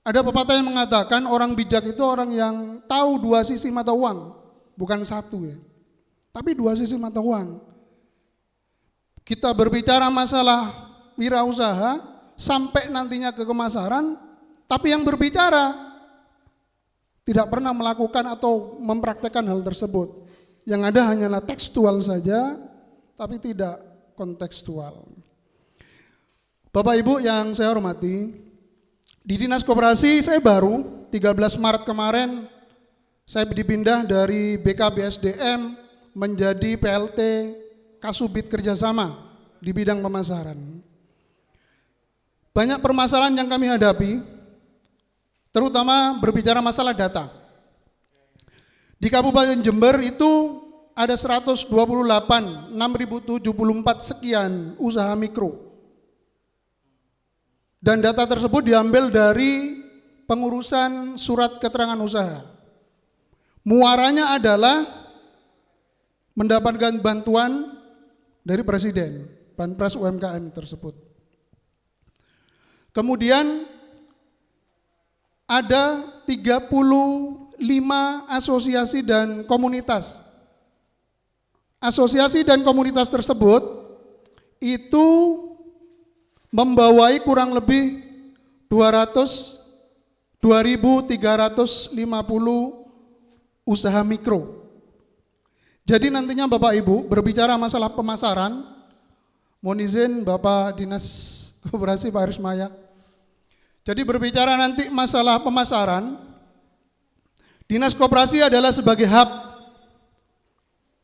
Ada pepatah yang mengatakan orang bijak itu orang yang tahu 2 sisi mata uang, bukan 1 ya, tapi 2 sisi mata uang. Kita berbicara masalah wirausaha sampai nantinya ke pemasaran, tapi yang berbicara tidak pernah melakukan atau mempraktekkan hal tersebut. Yang ada hanyalah tekstual saja, tapi tidak kontekstual. Bapak Ibu yang saya hormati, di Dinas Koperasi saya baru 13 Maret kemarin saya dipindah dari BKBSDM menjadi PLT Kasubit Kerjasama di bidang pemasaran. Banyak permasalahan yang kami hadapi, terutama berbicara masalah data. Di Kabupaten Jember itu ada 6.074 sekian usaha mikro. Dan data tersebut diambil dari pengurusan surat keterangan usaha. Muaranya adalah mendapatkan bantuan dari Presiden, Banpres UMKM tersebut. Kemudian ada 35 asosiasi dan komunitas. Asosiasi dan komunitas tersebut itu membawai kurang lebih 2.350 usaha mikro. Jadi nantinya Bapak Ibu berbicara masalah pemasaran, mohon izin Bapak Dinas Koperasi Pak Arismaya. Jadi berbicara nanti masalah pemasaran, Dinas Koperasi adalah sebagai hub.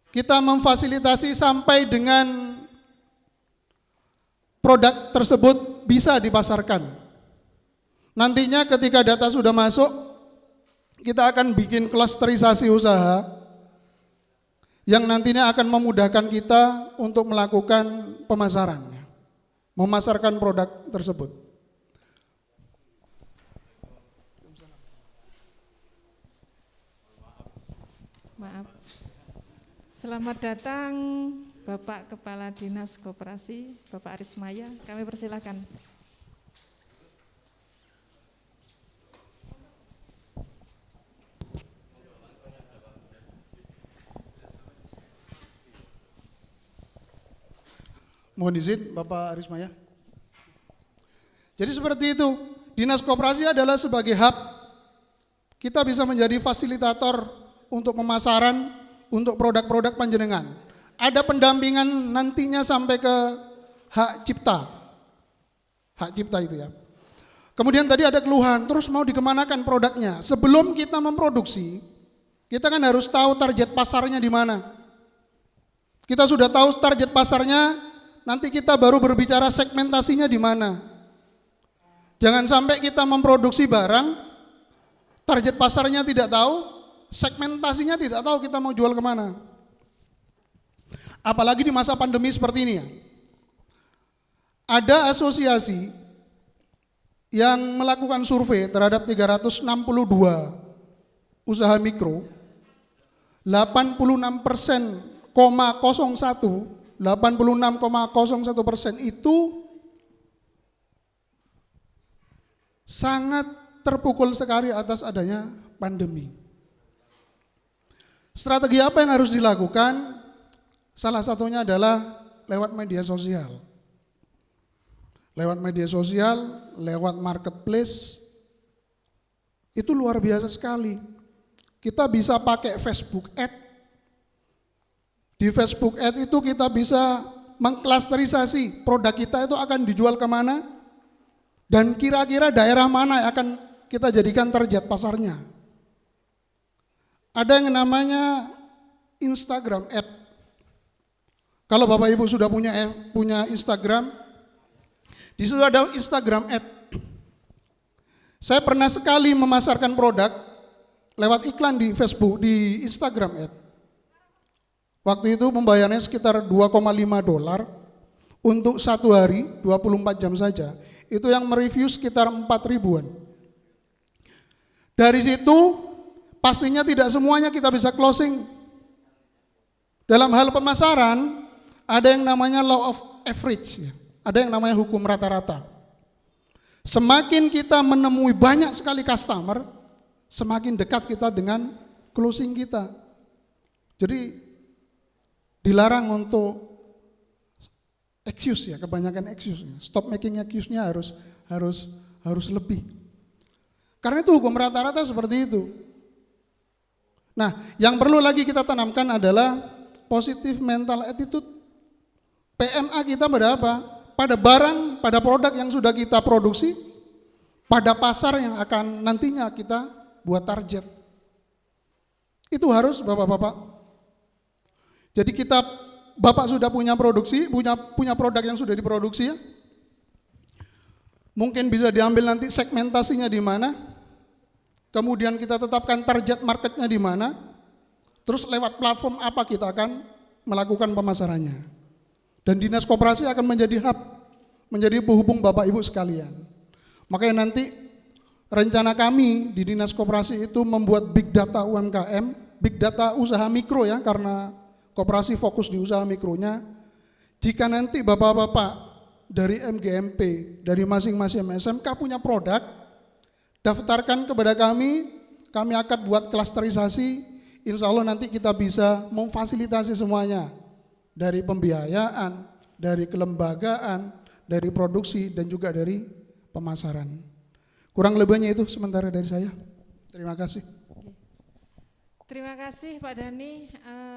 Kita memfasilitasi sampai dengan produk tersebut bisa dipasarkan. Nantinya ketika data sudah masuk, kita akan bikin klasterisasi usaha yang nantinya akan memudahkan kita untuk melakukan pemasaran, memasarkan produk tersebut. Maaf. Selamat datang Bapak Kepala Dinas Koperasi, Bapak Arismaya, kami persilakan. Mohon izin Bapak Arismaya. Jadi seperti itu, Dinas Koperasi adalah sebagai hub. Kita bisa menjadi fasilitator untuk pemasaran, untuk produk-produk panjenengan. Ada pendampingan nantinya sampai ke hak cipta. Hak cipta itu ya. Kemudian tadi ada keluhan, terus mau dikemanakan produknya. Sebelum kita memproduksi, kita kan harus tahu target pasarnya di mana. Kita sudah tahu target pasarnya, nanti kita baru berbicara segmentasinya di mana. Jangan sampai kita memproduksi barang, target pasarnya tidak tahu, segmentasinya tidak tahu kita mau jual kemana. Apalagi di masa pandemi seperti ini ya. Ada asosiasi yang melakukan survei terhadap 362 usaha mikro, 86% 86,01% itu sangat terpukul sekali atas adanya pandemi. Strategi apa yang harus dilakukan? Salah satunya adalah lewat media sosial. Lewat media sosial, lewat marketplace, itu luar biasa sekali. Kita bisa pakai Facebook Ad. Di Facebook Ad itu kita bisa mengklasterisasi produk kita itu akan dijual kemana, dan kira-kira daerah mana yang akan kita jadikan target pasarnya. Ada yang namanya Instagram Ad. Kalau Bapak Ibu sudah punya Instagram, di situ ada Instagram Ad. Saya pernah sekali memasarkan produk lewat iklan di Facebook, di Instagram Ad. Waktu itu pembayarannya sekitar $2,5 untuk 1 hari, 24 jam saja. Itu yang mereview sekitar 4 ribuan. Dari situ pastinya tidak semuanya kita bisa closing. Dalam hal pemasaran ada yang namanya law of average, ada yang namanya hukum rata-rata. Semakin kita menemui banyak sekali customer, semakin dekat kita dengan closing kita. Jadi dilarang untuk excuse, kebanyakan excuse. Stop making excuse-nya harus lebih. Karena itu hukum rata-rata seperti itu. Nah, yang perlu lagi kita tanamkan adalah positive mental attitude. PMA kita pada apa? Pada barang, pada produk yang sudah kita produksi, pada pasar yang akan nantinya kita buat target. Itu harus Bapak-bapak. Jadi Bapak sudah punya produksi, punya produk yang sudah diproduksi ya. Mungkin bisa diambil nanti segmentasinya di mana, kemudian kita tetapkan target marketnya di mana, terus lewat platform apa kita akan melakukan pemasarannya. Dan Dinas Koperasi akan menjadi hub, menjadi penghubung Bapak Ibu sekalian. Makanya nanti rencana kami di Dinas Koperasi itu membuat big data UMKM, big data usaha mikro ya, karena koperasi fokus di usaha mikronya. Jika nanti Bapak-bapak dari MGMP, dari masing-masing SMK punya produk, daftarkan kepada kami akan buat klasterisasi, insya Allah nanti kita bisa memfasilitasi semuanya. Dari pembiayaan, dari kelembagaan, dari produksi, dan juga dari pemasaran. Kurang lebihnya itu sementara dari saya. Terima kasih. Terima kasih Pak Dhani.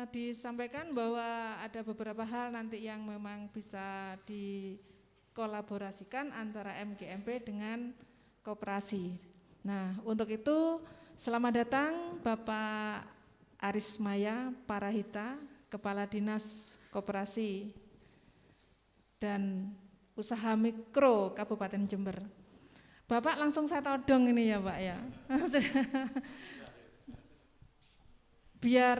Disampaikan bahwa ada beberapa hal nanti yang memang bisa dikolaborasikan antara MGMP dengan koperasi. Nah, untuk itu selamat datang Bapak Arismaya Parahita, Kepala Dinas Koperasi dan Usaha Mikro Kabupaten Jember. Bapak langsung saya todong ini ya Pak ya. Biar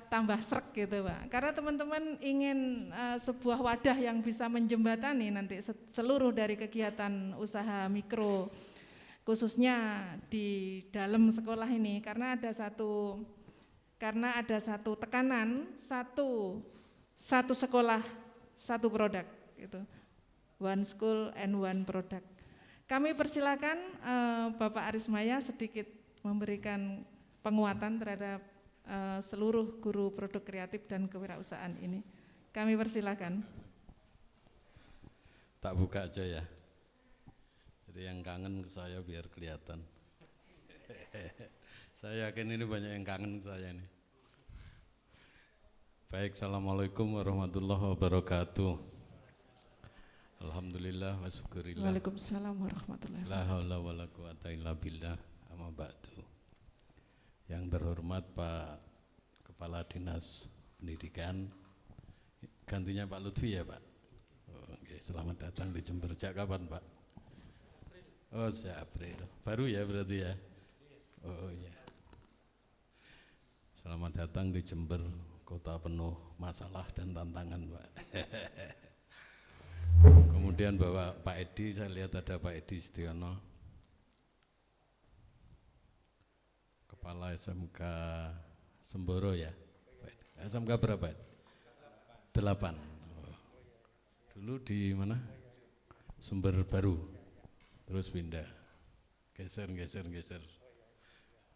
tambah srek gitu Pak. Karena teman-teman ingin sebuah wadah yang bisa menjembatani nanti seluruh dari kegiatan usaha mikro, khususnya di dalam sekolah ini, karena ada satu tekanan, satu sekolah, satu produk gitu. One school and one product. Kami persilakan Bapak Arismaya sedikit memberikan penguatan terhadap seluruh guru produk kreatif dan kewirausahaan ini. Kami persilakan. Tak buka aja ya. Jadi yang kangen ke saya biar kelihatan. Saya yakin ini banyak yang kangen ke saya ini. Baik, assalamualaikum warahmatullahi wabarakatuh. Alhamdulillah wa syukurillah. Waalaikumsalam warahmatullahi wabarakatuh. La haula wala quwata illa billah. Amma ba'du. Yang terhormat Pak Kepala Dinas Pendidikan, gantinya Pak Lutfi ya Pak. Oh, okay. Selamat datang di Jember. Sejak kapan Pak? Oh, sejak April. Baru ya berarti ya? Oh ya. Selamat datang di Jember, kota penuh masalah dan tantangan Pak. Kemudian bawa Pak Edi, saya lihat ada Pak Edi Setiono, Kepala SMK Semboro ya. SMK berapa? 8. Dulu di mana? Sumber Baru. Terus pindah. Geser.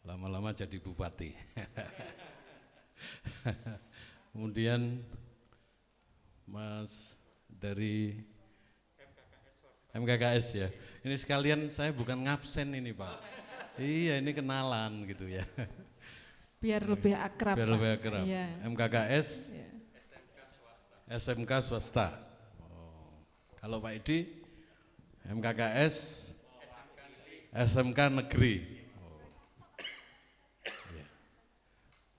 Lama-lama jadi bupati. Kemudian Mas dari MKKS ya. Ini sekalian saya bukan ngabsen ini Pak. Iya ini kenalan gitu ya. Biar lebih akrab. Biar lebih akrab. Iya. MKKS, iya. SMK swasta. Oh. Kalau Pak Edi, MKKS, SMK negeri. Oh. Ya.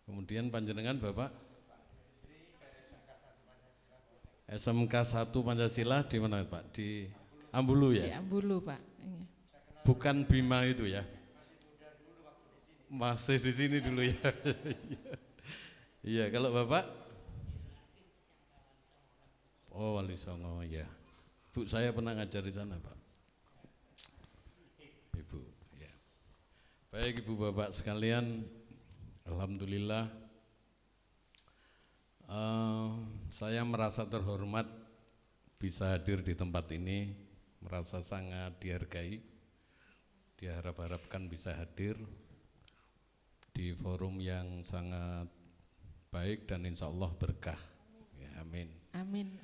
Kemudian panjenengan Bapak? SMK 1 Pancasila di mana Pak? Di Ambulu ya? Di Ambulu Pak. Bukan Bima itu ya? Masih di sini dulu ya? Iya, kalau Bapak? Oh Wali Songo ya. Bu saya pernah ngajar di sana Pak. Ibu, ya. Baik Ibu Bapak sekalian, alhamdulillah. Saya merasa terhormat bisa hadir di tempat ini, merasa sangat dihargai, diharap-harapkan bisa hadir di forum yang sangat baik dan insya Allah berkah. Ya, amin. Amin.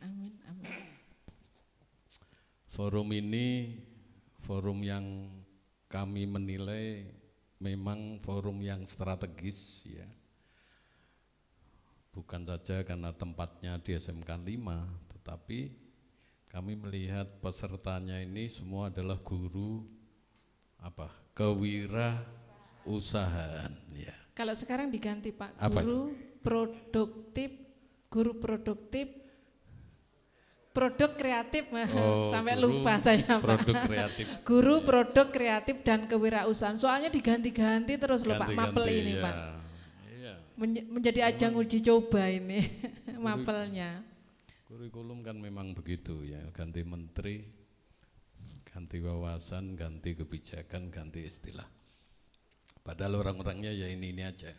Forum ini forum yang kami menilai memang forum yang strategis ya. Bukan saja karena tempatnya di SMK 5, tetapi kami melihat pesertanya ini semua adalah guru kewirausahaan ya. Kalau sekarang diganti Pak, Guru produktif, produk kreatif, sampai guru lupa saya Pak. Produk kreatif. Guru produk kreatif dan kewirausahaan. Soalnya diganti-ganti terus loh Pak, mapel ini ya. Pak. Iya. Menjadi ajang uji coba ini mapelnya. Kurikulum kan memang begitu ya, ganti menteri, ganti wawasan, ganti kebijakan, ganti istilah. Padahal orang-orangnya ya ini aja.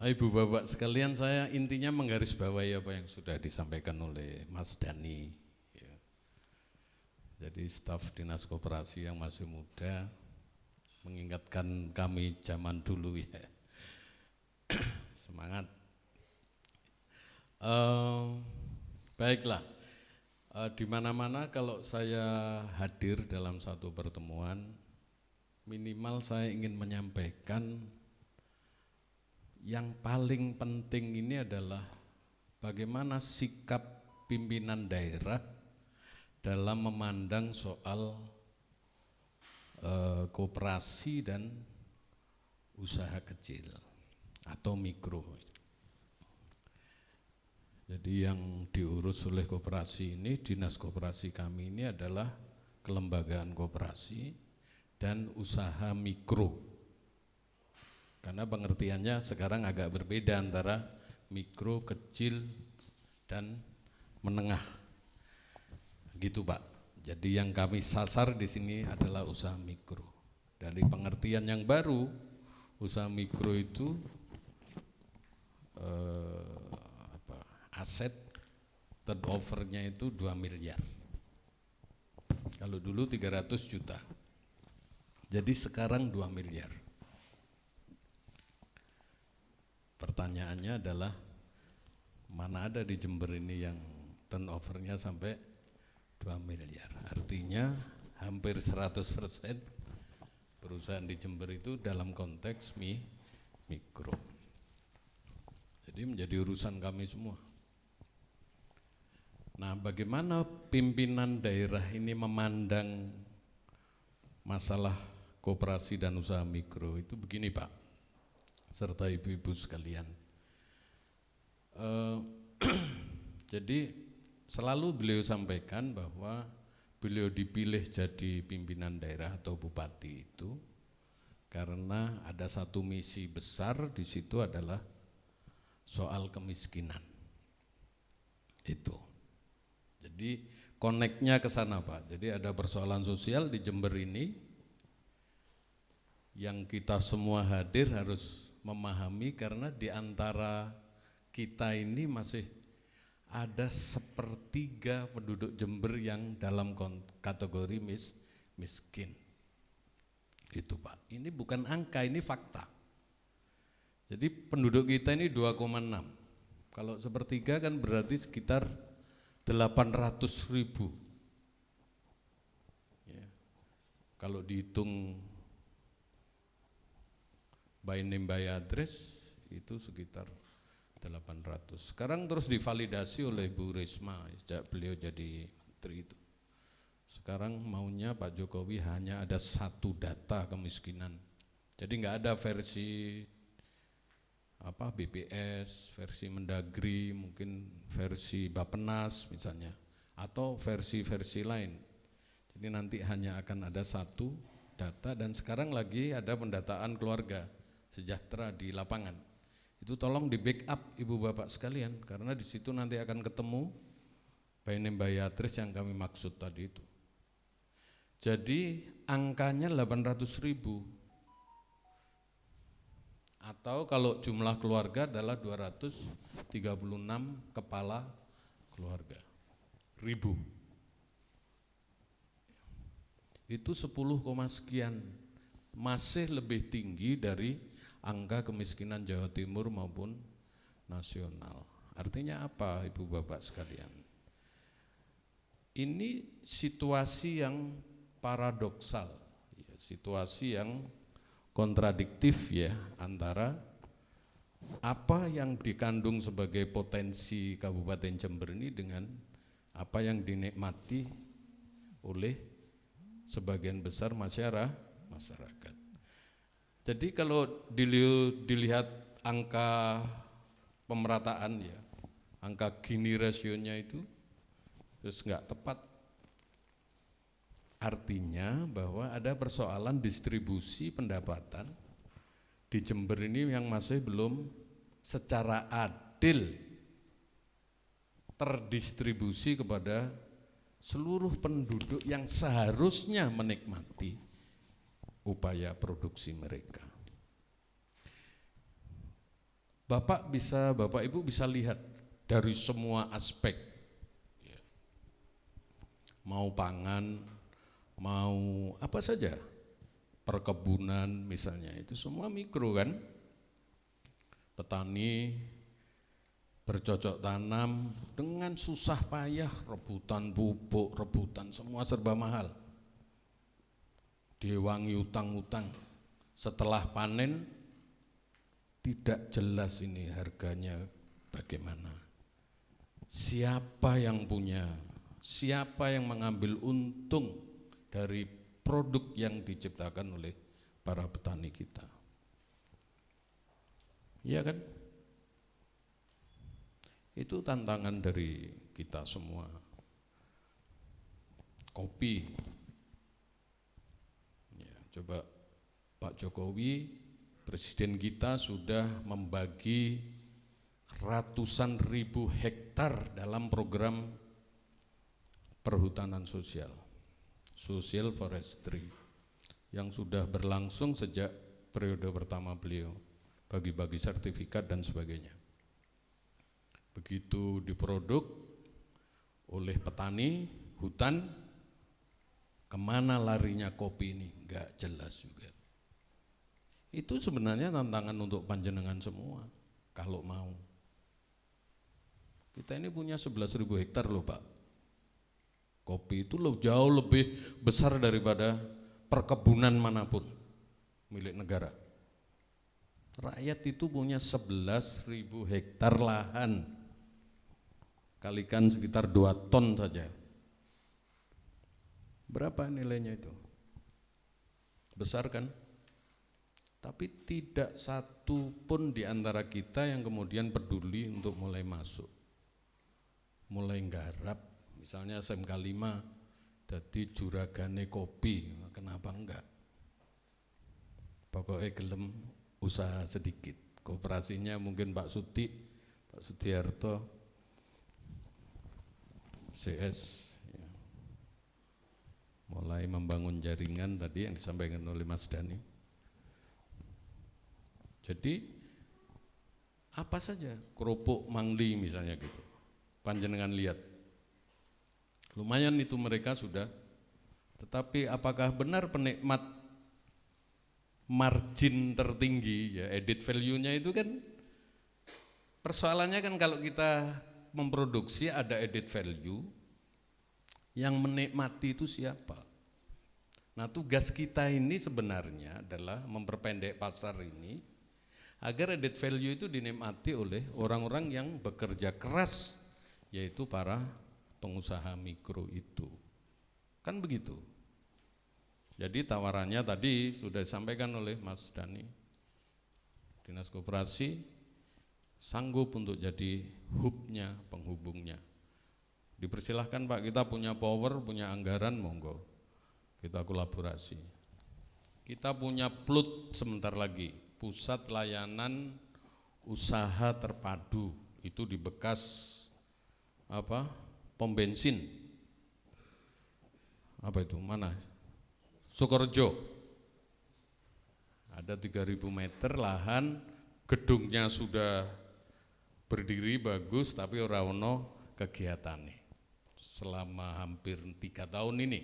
Ibu Bapak sekalian, saya intinya menggarisbawahi apa yang sudah disampaikan oleh Mas Dani ya. Jadi staf Dinas Koperasi yang masih muda mengingatkan kami zaman dulu ya. Semangat. Baiklah, di mana-mana kalau saya hadir dalam satu pertemuan, minimal saya ingin menyampaikan yang paling penting ini adalah bagaimana sikap pimpinan daerah dalam memandang soal koperasi dan usaha kecil atau mikro. Jadi yang diurus oleh koperasi ini, dinas koperasi kami ini adalah kelembagaan koperasi dan usaha mikro. Karena pengertiannya sekarang agak berbeda antara mikro, kecil, dan menengah. Gitu Pak. Jadi yang kami sasar di sini adalah usaha mikro. Dari pengertian yang baru, usaha mikro itu aset turnover-nya itu 2 miliar. Kalau dulu 300 juta. Jadi sekarang 2 miliar. Pertanyaannya adalah mana ada di Jember ini yang turnover-nya sampai 2 miliar. Artinya hampir 100% perusahaan di Jember itu dalam konteks mikro. Jadi menjadi urusan kami semua. Nah, bagaimana pimpinan daerah ini memandang masalah koperasi dan usaha mikro itu begini Pak, serta ibu-ibu sekalian. Jadi selalu beliau sampaikan bahwa beliau dipilih jadi pimpinan daerah atau bupati itu karena ada satu misi besar di situ adalah soal kemiskinan. Itu. Jadi koneknya ke sana Pak. Jadi ada persoalan sosial di Jember ini yang kita semua hadir harus memahami karena di antara kita ini masih ada 1/3 penduduk Jember yang dalam kategori miskin. Itu Pak, ini bukan angka, ini fakta. Jadi penduduk kita ini 2,6. Kalau 1/3 kan berarti sekitar 800.000. Ya. Kalau dihitung by name by address itu sekitar 800. Sekarang terus divalidasi oleh Bu Risma sejak beliau jadi menteri itu. Sekarang maunya Pak Jokowi hanya ada 1 data kemiskinan. Jadi nggak ada versi BPS, versi Mendagri, mungkin versi Bappenas misalnya, atau versi-versi lain. Jadi nanti hanya akan ada 1 data, dan sekarang lagi ada pendataan keluarga sejahtera di lapangan. Itu tolong di backup Ibu Bapak sekalian, karena di situ nanti akan ketemu by name by address yang kami maksud tadi itu. Jadi angkanya 800.000, atau kalau jumlah keluarga adalah 236 kepala keluarga ribu. Itu 10, sekian, masih lebih tinggi dari angka kemiskinan Jawa Timur maupun nasional. Artinya apa Ibu Bapak sekalian? Ini situasi yang paradoksal, ya, situasi yang kontradiktif ya, antara apa yang dikandung sebagai potensi Kabupaten Jember ini dengan apa yang dinikmati oleh sebagian besar masyarakat. Jadi kalau dilihat angka pemerataan ya, angka Gini rasionya itu terus nggak tepat. Artinya bahwa ada persoalan distribusi pendapatan di Jember ini yang masih belum secara adil terdistribusi kepada seluruh penduduk yang seharusnya menikmati upaya produksi mereka. Bapak Ibu bisa lihat dari semua aspek, mau pangan, mau apa saja, perkebunan misalnya, itu semua mikro kan, petani bercocok tanam dengan susah payah, rebutan pupuk, rebutan semua serba mahal, diwangi utang-utang, setelah panen tidak jelas ini harganya bagaimana, siapa yang punya, siapa yang mengambil untung dari produk yang diciptakan oleh para petani kita. Iya kan? Itu tantangan dari kita semua. Kopi, ya, coba Pak Jokowi, Presiden kita sudah membagi ratusan ribu hektar dalam program perhutanan sosial, social forestry, yang sudah berlangsung sejak periode pertama beliau, bagi-bagi sertifikat dan sebagainya. Begitu diproduk oleh petani hutan, kemana larinya kopi ini? Enggak jelas juga. Itu sebenarnya tantangan untuk panjenengan semua, kalau mau. Kita ini punya 11.000 hektar loh Pak. Kopi itu jauh lebih besar daripada perkebunan manapun milik negara. Rakyat itu punya 11.000 hektar lahan, kalikan sekitar 2 ton saja. Berapa nilainya itu? Besar kan? Tapi tidak satu pun di antara kita yang kemudian peduli untuk mulai masuk, mulai nggarap. Misalnya SMK 5 jadi juragane kopi, kenapa enggak? Pokoknya gelem usaha sedikit. Kooperasinya mungkin Pak Sudiarto, CS, ya. Mulai membangun jaringan tadi yang disampaikan oleh Mas Dhani. Jadi apa saja, kerupuk mangli misalnya gitu. Panjenengan lihat, lumayan itu mereka sudah. Tetapi apakah benar penikmat margin tertinggi, ya added value-nya itu kan persoalannya kan kalau kita memproduksi ada added value, yang menikmati itu siapa? Nah, tugas kita ini sebenarnya adalah memperpendek pasar ini agar added value itu dinikmati oleh orang-orang yang bekerja keras, yaitu para pengusaha mikro itu. Kan begitu. Jadi tawarannya tadi sudah disampaikan oleh Mas Dani, Dinas Koperasi sanggup untuk jadi hubnya, penghubungnya. Dipersilahkan Pak, kita punya power, punya anggaran, monggo kita kolaborasi. Kita punya PLUT sebentar lagi, Pusat Layanan Usaha Terpadu, itu di bekas pom bensin. Apa itu? Mana? Sukorejo. Ada 3.000 meter lahan, gedungnya sudah berdiri bagus, tapi ora ono kegiatannya selama hampir 3 tahun ini.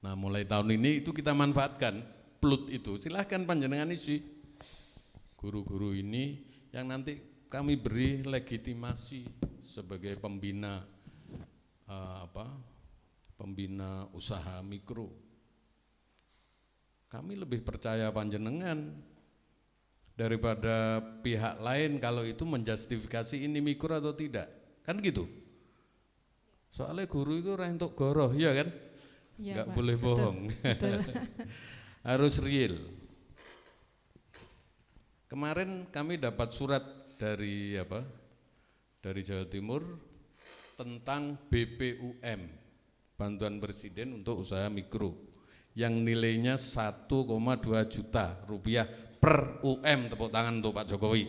Nah, mulai tahun ini itu kita manfaatkan PLUT itu. Silahkan panjenengan isi guru-guru ini yang nanti kami beri legitimasi sebagai pembina pembina usaha mikro. Kami lebih percaya panjenengan daripada pihak lain kalau itu menjustifikasi ini mikro atau tidak, kan gitu. Soalnya guru itu orang untuk goroh, ya kan? Ya, nggak Pak, boleh bohong. Betul. Harus real. Kemarin kami dapat surat dari dari Jawa Timur tentang BPUM, bantuan presiden untuk usaha mikro, yang nilainya 1,2 juta rupiah per UM. Tepuk tangan untuk Pak Jokowi.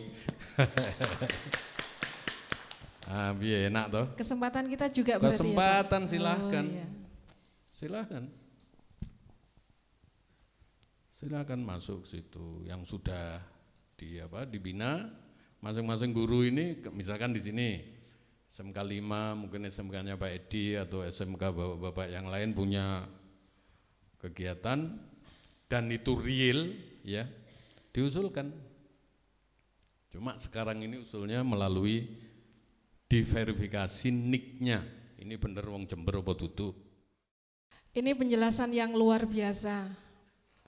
Biar enak toh. Kesempatan kita juga berarti. Kesempatan ya, silahkan. Oh, iya. Silahkan masuk situ yang sudah dibina masing-masing guru ini, misalkan di sini SMK 5, mungkin SMK-nya Pak Edi atau SMK bapak-bapak yang lain punya kegiatan dan itu real, ya diusulkan. Cuma sekarang ini usulnya melalui diverifikasi NIK-nya. Ini bener wong Jember apa dudu? Ini penjelasan yang luar biasa,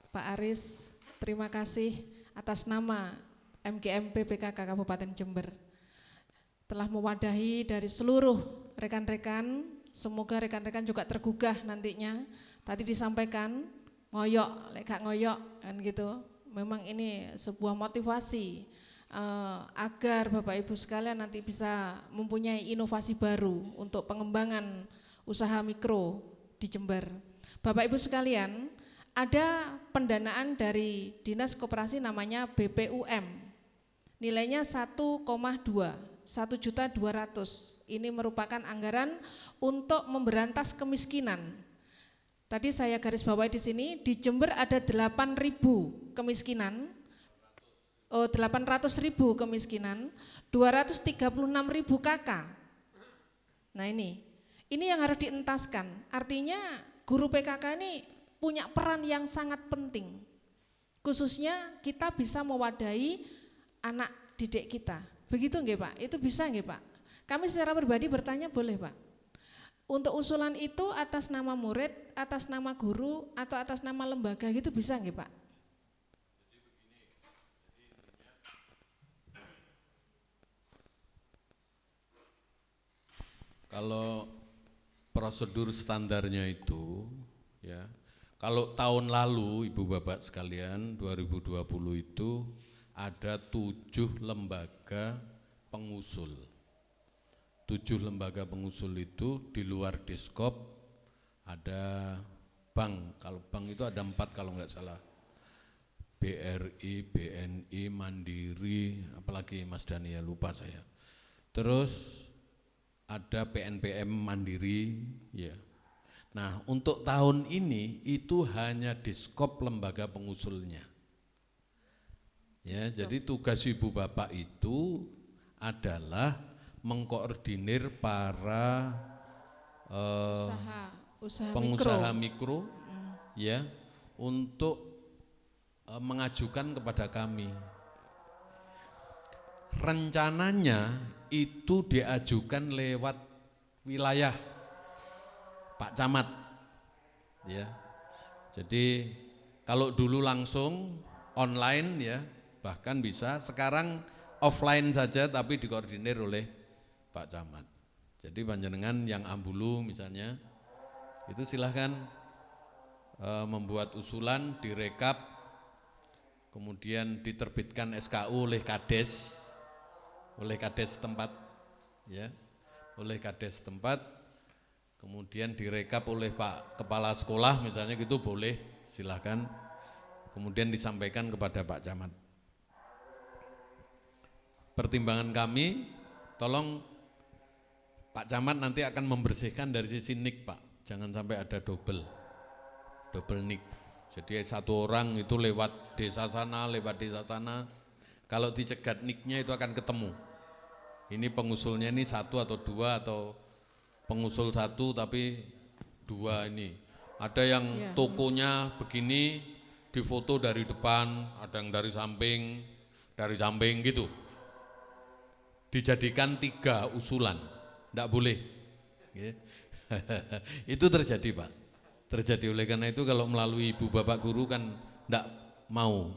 Pak Aris. Terima kasih atas nama MGMP PKK Kabupaten Jember telah mewadahi dari seluruh rekan-rekan. Semoga rekan-rekan juga tergugah nantinya. Tadi disampaikan ngoyok, lek gak ngoyok kan gitu. Memang ini sebuah motivasi agar Bapak Ibu sekalian nanti bisa mempunyai inovasi baru untuk pengembangan usaha mikro di Jember. Bapak Ibu sekalian, ada pendanaan dari Dinas Koperasi namanya BPUM. Nilainya 1,2, 1.200.000. Ini merupakan anggaran untuk memberantas kemiskinan. Tadi saya garis bawahi di sini, di Jember ada 8.000 kemiskinan. 800.000 kemiskinan, 236.000 KK. Nah ini yang harus dientaskan. Artinya guru PKK ini punya peran yang sangat penting. Khususnya kita bisa mewadahi anak didik kita. Begitu nggih Pak? Itu bisa nggih Pak? Kami secara pribadi bertanya boleh Pak? Untuk usulan itu atas nama murid, atas nama guru, atau atas nama lembaga gitu bisa nggih Pak? Kalau prosedur standarnya itu, ya, kalau tahun lalu Ibu Bapak sekalian 2020 itu ada 7 lembaga pengusul. 7 lembaga pengusul itu di luar Diskop ada bank. Kalau bank itu ada 4 kalau nggak salah. BRI, BNI, Mandiri, apalagi Mas Dani ya lupa saya. Terus ada PNPM Mandiri, ya. Nah, untuk tahun ini itu hanya Diskop lembaga pengusulnya. Ya, jadi tugas ibu bapak itu adalah mengkoordinir para pengusaha mikro, ya, untuk mengajukan kepada kami. Rencananya itu diajukan lewat wilayah Pak Camat, ya. Jadi kalau dulu langsung online, ya, bahkan bisa. Sekarang offline saja tapi dikoordinir oleh Pak Camat. Jadi panjenengan yang ambulu misalnya, itu silahkan membuat usulan, direkap, kemudian diterbitkan SKU oleh Kades tempat, ya, oleh Kades tempat, kemudian direkap oleh Pak Kepala Sekolah misalnya gitu, boleh, silahkan, kemudian disampaikan kepada Pak Camat. Pertimbangan kami, tolong Pak Camat nanti akan membersihkan dari sisi NIK, Pak, jangan sampai ada double NIK. Jadi satu orang itu lewat desa sana, kalau dicegat NIK-nya itu akan ketemu. Ini pengusulnya ini satu atau dua, atau pengusul satu tapi dua ini. Ada yang tokonya begini, difoto dari depan, ada yang dari samping gitu. Dijadikan 3 usulan, enggak boleh. Itu terjadi, Pak. Terjadi. Oleh karena itu kalau melalui ibu bapak guru kan enggak mau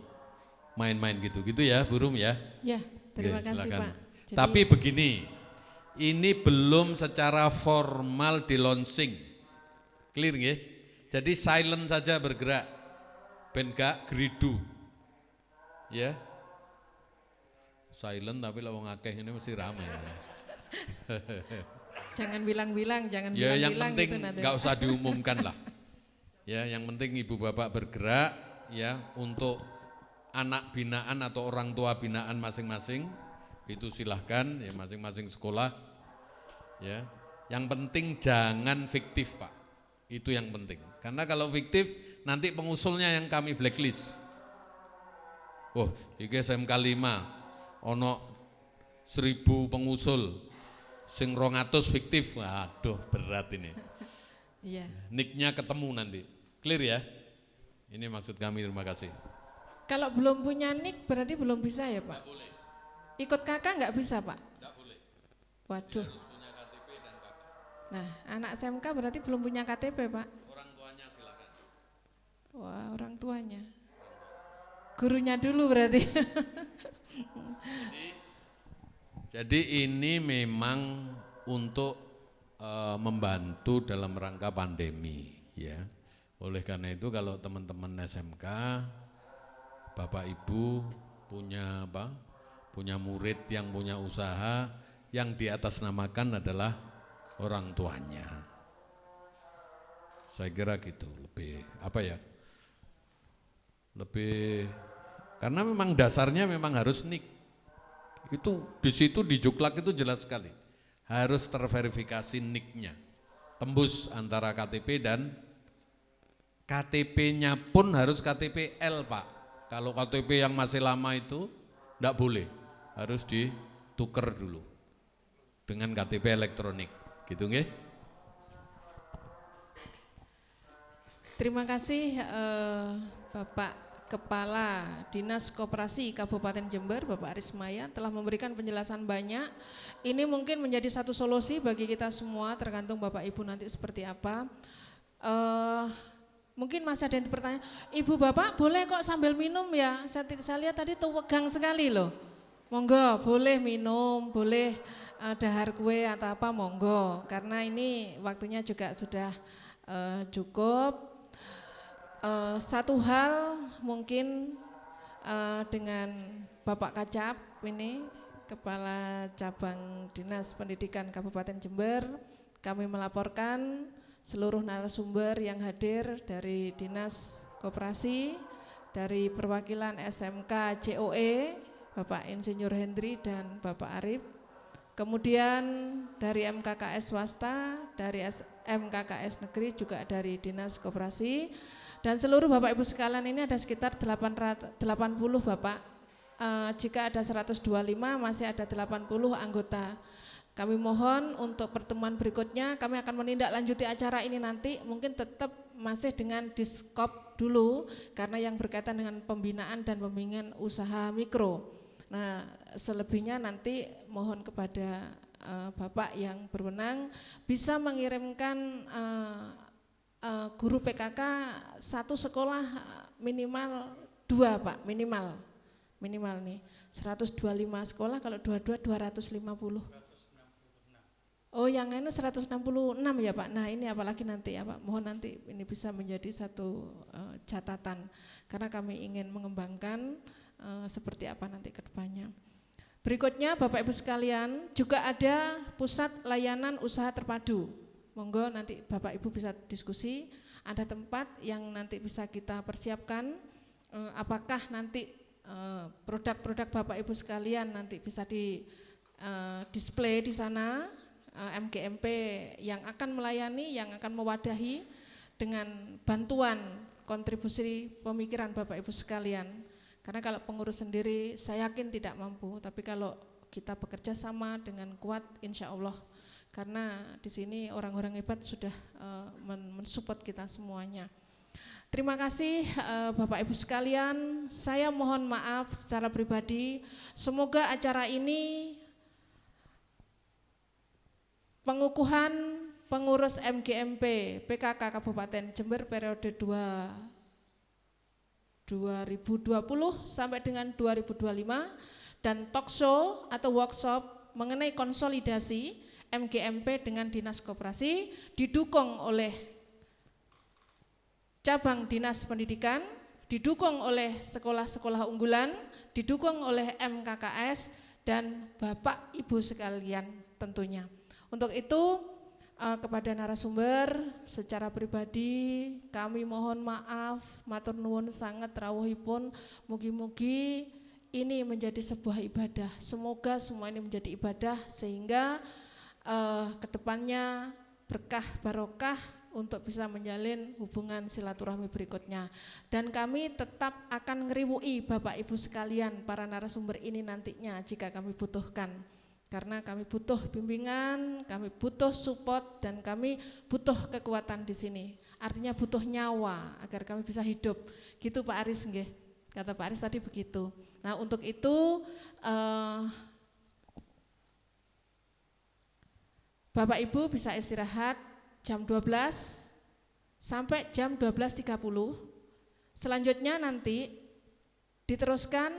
main-main gitu ya, Bu Rum ya. Ya, terima kasih silakan. Pak. Jadi, tapi begini, ini belum secara formal di launching, clear nggih? Jadi silent saja bergerak, ben gak geridu, ya. Silent tapi lawang akeh ini mesti ramai. Jangan bilang-bilang, jangan ya, bilang-bilang. yang penting gitu nggak usah diumumkan lah. Ya, yang penting ibu bapak bergerak, ya, untuk anak binaan atau orang tua binaan masing-masing. Itu silahkan, ya, masing-masing sekolah, ya. Yang penting jangan fiktif, Pak, itu yang penting, karena kalau fiktif nanti pengusulnya yang kami blacklist. Oh, iki SMK 5 ono 1000 pengusul, sing 200 fiktif, waduh berat ini. Iya. Nicknya ketemu nanti, clear ya? Ini maksud kami, terima kasih. Kalau belum punya nick berarti belum bisa ya, Pak? Tidak boleh. Ikut kakak nggak bisa, Pak? Tidak boleh. Waduh. Dia harus punya KTP dan kakak. Nah, anak SMK berarti belum punya KTP, Pak? Orang tuanya silakan. Wah, orang tuanya. Gurunya dulu berarti. Jadi ini memang untuk membantu dalam rangka pandemi, ya. Oleh karena itu kalau teman-teman SMK, Bapak Ibu punya apa? Punya murid yang punya usaha, yang diatasnamakan adalah orang tuanya. Saya kira gitu, lebih apa ya? Lebih, karena memang dasarnya memang harus NIK. Itu di situ di Juklak itu jelas sekali. Harus terverifikasi NIK-nya. Tembus antara KTP dan KTP-nya pun harus KTP L, Pak. Kalau KTP yang masih lama itu enggak boleh. Harus ditukar dulu dengan KTP elektronik. Gitu nggih? Terima kasih Bapak Kepala Dinas Koperasi Kabupaten Jember, Bapak Arismaya, telah memberikan penjelasan banyak. Ini mungkin menjadi satu solusi bagi kita semua, tergantung Bapak Ibu nanti seperti apa. Mungkin masih ada yang bertanya, Ibu Bapak boleh kok sambil minum ya? Saya lihat tadi tuh wegang sekali loh. Monggo, boleh minum, boleh dahar kue atau apa, monggo. Karena ini waktunya juga sudah cukup. Satu hal mungkin dengan Bapak Kacap ini, Kepala Cabang Dinas Pendidikan Kabupaten Jember, kami melaporkan seluruh narasumber yang hadir dari Dinas Koperasi, dari perwakilan SMK COE, Bapak Insinyur Hendri dan Bapak Arif, kemudian dari MKKS swasta, dari MKKS negeri, juga dari Dinas Koperasi, dan seluruh Bapak Ibu sekalian ini ada sekitar 80 Bapak jika ada 125 masih ada 80 anggota. Kami mohon untuk pertemuan berikutnya kami akan menindaklanjuti acara ini nanti mungkin tetap masih dengan diskop dulu karena yang berkaitan dengan pembinaan dan pembimbingan usaha mikro. Nah, selebihnya nanti mohon kepada Bapak yang berwenang bisa mengirimkan guru PKK satu sekolah minimal 2 Pak, minimal nih 125 sekolah, kalau 22 250. Oh yang ini 166 ya Pak. Nah ini apalagi nanti ya Pak, mohon nanti ini bisa menjadi satu catatan karena kami ingin mengembangkan seperti apa nanti ke depannya. Berikutnya Bapak Ibu sekalian juga ada pusat layanan usaha terpadu. Monggo nanti Bapak Ibu bisa diskusi, ada tempat yang nanti bisa kita persiapkan, apakah nanti produk-produk Bapak Ibu sekalian nanti bisa di display di sana, MGMP yang akan melayani, yang akan mewadahi dengan bantuan kontribusi pemikiran Bapak Ibu sekalian. Karena kalau pengurus sendiri saya yakin tidak mampu, tapi kalau kita bekerja sama dengan kuat insya Allah, karena di sini orang-orang hebat sudah mensupport kita semuanya. Terima kasih Bapak Ibu sekalian, saya mohon maaf secara pribadi, semoga acara ini pengukuhan pengurus MGMP PKK Kabupaten Jember periode 2020 sampai dengan 2025 dan talkshow atau workshop mengenai konsolidasi MGMP dengan Dinas Koperasi didukung oleh cabang Dinas Pendidikan, didukung oleh sekolah-sekolah unggulan, didukung oleh MKKS dan Bapak Ibu sekalian tentunya. Untuk itu kepada narasumber secara pribadi kami mohon maaf, matur nuwun sangat rawuhipun, mugi-mugi ini menjadi sebuah ibadah. Semoga semua ini menjadi ibadah sehingga kedepannya berkah barokah untuk bisa menjalin hubungan silaturahmi berikutnya. Dan kami tetap akan ngeriwui Bapak Ibu sekalian para narasumber ini nantinya jika kami butuhkan. Karena kami butuh bimbingan, kami butuh support, dan kami butuh kekuatan di sini. Artinya butuh nyawa agar kami bisa hidup. Gitu Pak Aris nggih. Kata Pak Aris tadi begitu. Nah untuk itu Bapak Ibu bisa istirahat jam 12 sampai jam 12.30. Selanjutnya nanti diteruskan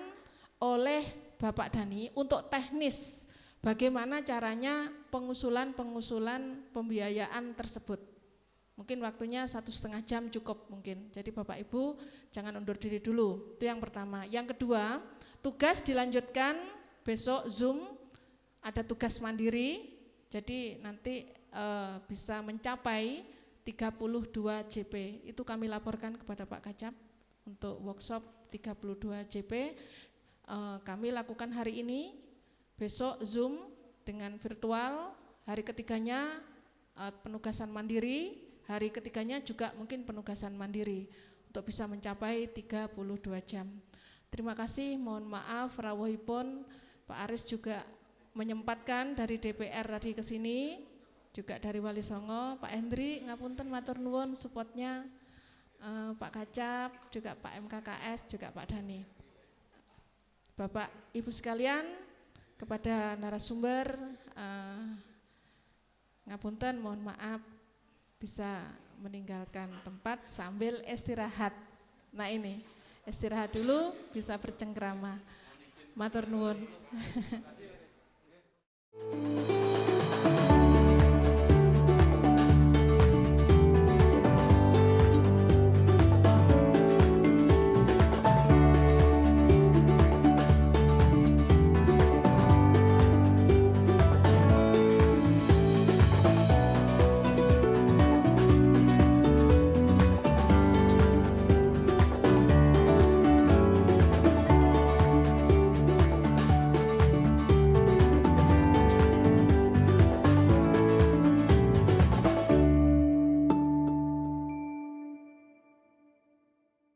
oleh Bapak Dhani untuk teknis. Bagaimana caranya pengusulan pembiayaan tersebut. Mungkin waktunya 1,5 jam cukup mungkin. Jadi Bapak Ibu jangan undur diri dulu. Itu yang pertama. Yang kedua, tugas dilanjutkan besok Zoom, ada tugas mandiri. Jadi nanti bisa mencapai 32 JP. Itu kami laporkan kepada Pak Kacap untuk workshop 32 JP. Kami lakukan hari ini. Besok Zoom dengan virtual, hari ketiganya penugasan mandiri, hari ketiganya juga mungkin penugasan mandiri untuk bisa mencapai 32 jam. Terima kasih, mohon maaf rawuhipun Pak Aris juga menyempatkan dari DPR tadi ke sini, juga dari Wali Songo, Pak Hendri ngapunten matur nuwun supportnya, Pak Kacap, juga Pak MKKS, juga Pak Dhani. Bapak Ibu sekalian, kepada narasumber ngapunten mohon maaf bisa meninggalkan tempat sambil istirahat. Nah ini istirahat dulu bisa bercengkrama. Matur nuwun.